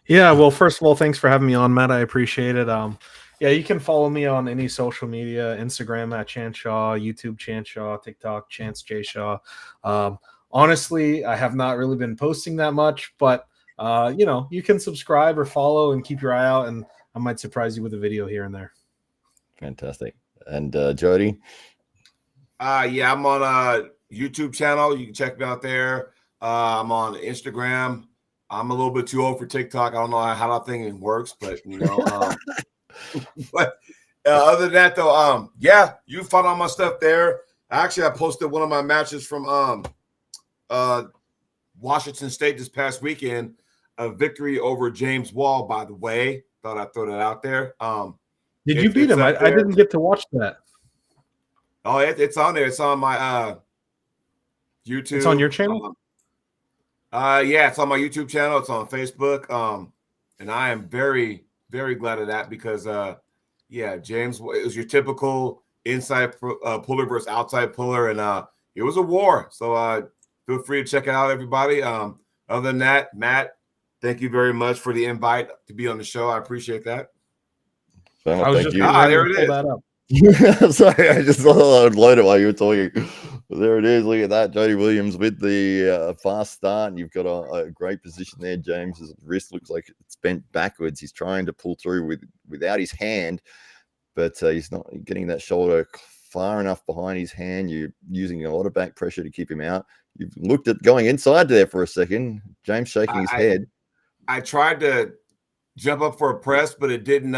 Yeah, well, first of all, thanks for having me on, Matt. I appreciate it. Yeah, you can follow me on any social media: Instagram at Chance Shaw, YouTube Chance Shaw, TikTok Chance J Shaw. Honestly, I have not really been posting that much, but you can subscribe or follow and keep your eye out, and I might surprise you with a video here and there. Fantastic. And Jody? Yeah, I'm on a YouTube channel. You can check me out there. I'm on Instagram. I'm a little bit too old for TikTok. I don't know how that thing works, but but other than that, though, yeah, you can find all my stuff there. Actually, I posted one of my matches from Washington State this past weekend, a victory over James Wall, by the way. Thought I'd throw that out there. Did you beat him? I didn't get to watch that. Oh, it's on there. It's on my YouTube. It's on your channel? Yeah, it's on my YouTube channel. It's on Facebook. And I am very, very glad of that because, James, it was your typical inside puller versus outside puller, and it was a war. So feel free to check it out, everybody. Other than that, Matt, thank you very much for the invite to be on the show. I appreciate that. I was just there it is. That up. Sorry, I just thought I would load it while you were talking. There it is. Look at that, Jody Williams with the fast start. And you've got a great position there. James's wrist looks like it's bent backwards. He's trying to pull through without his hand, but he's not getting that shoulder far enough behind his hand. You're using a lot of back pressure to keep him out. You've looked at going inside there for a second. James shaking his head. I tried to jump up for a press, but it didn't.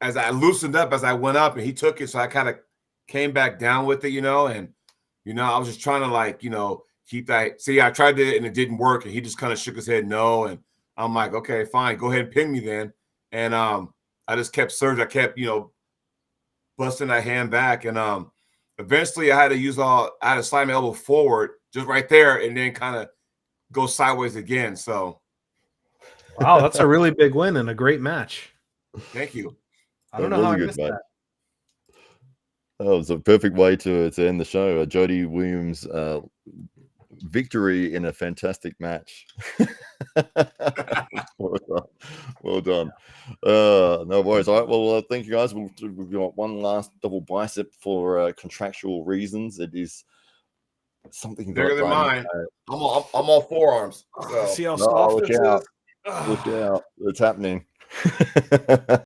As I loosened up, as I went up, and he took it, so I kind of came back down with it, and I was just trying to keep that. See, I tried to, and it didn't work, and he just kind of shook his head no, and I'm like, okay, fine, go ahead and pin me then, and I just kept surging. I kept, busting that hand back. And eventually I had to slide my elbow forward just right there and then kind of go sideways again. So Wow, that's a really big win and a great match. thank you. I don't know how I missed match. that. That was a perfect way to end the show. Jody Williams victory in a fantastic match. Well done. No worries. All right. Well, thank you guys. We've got one last double bicep for contractual reasons. It is something Bigger than mine. I'm all forearms. So. See how soft this is? Look out. It's happening.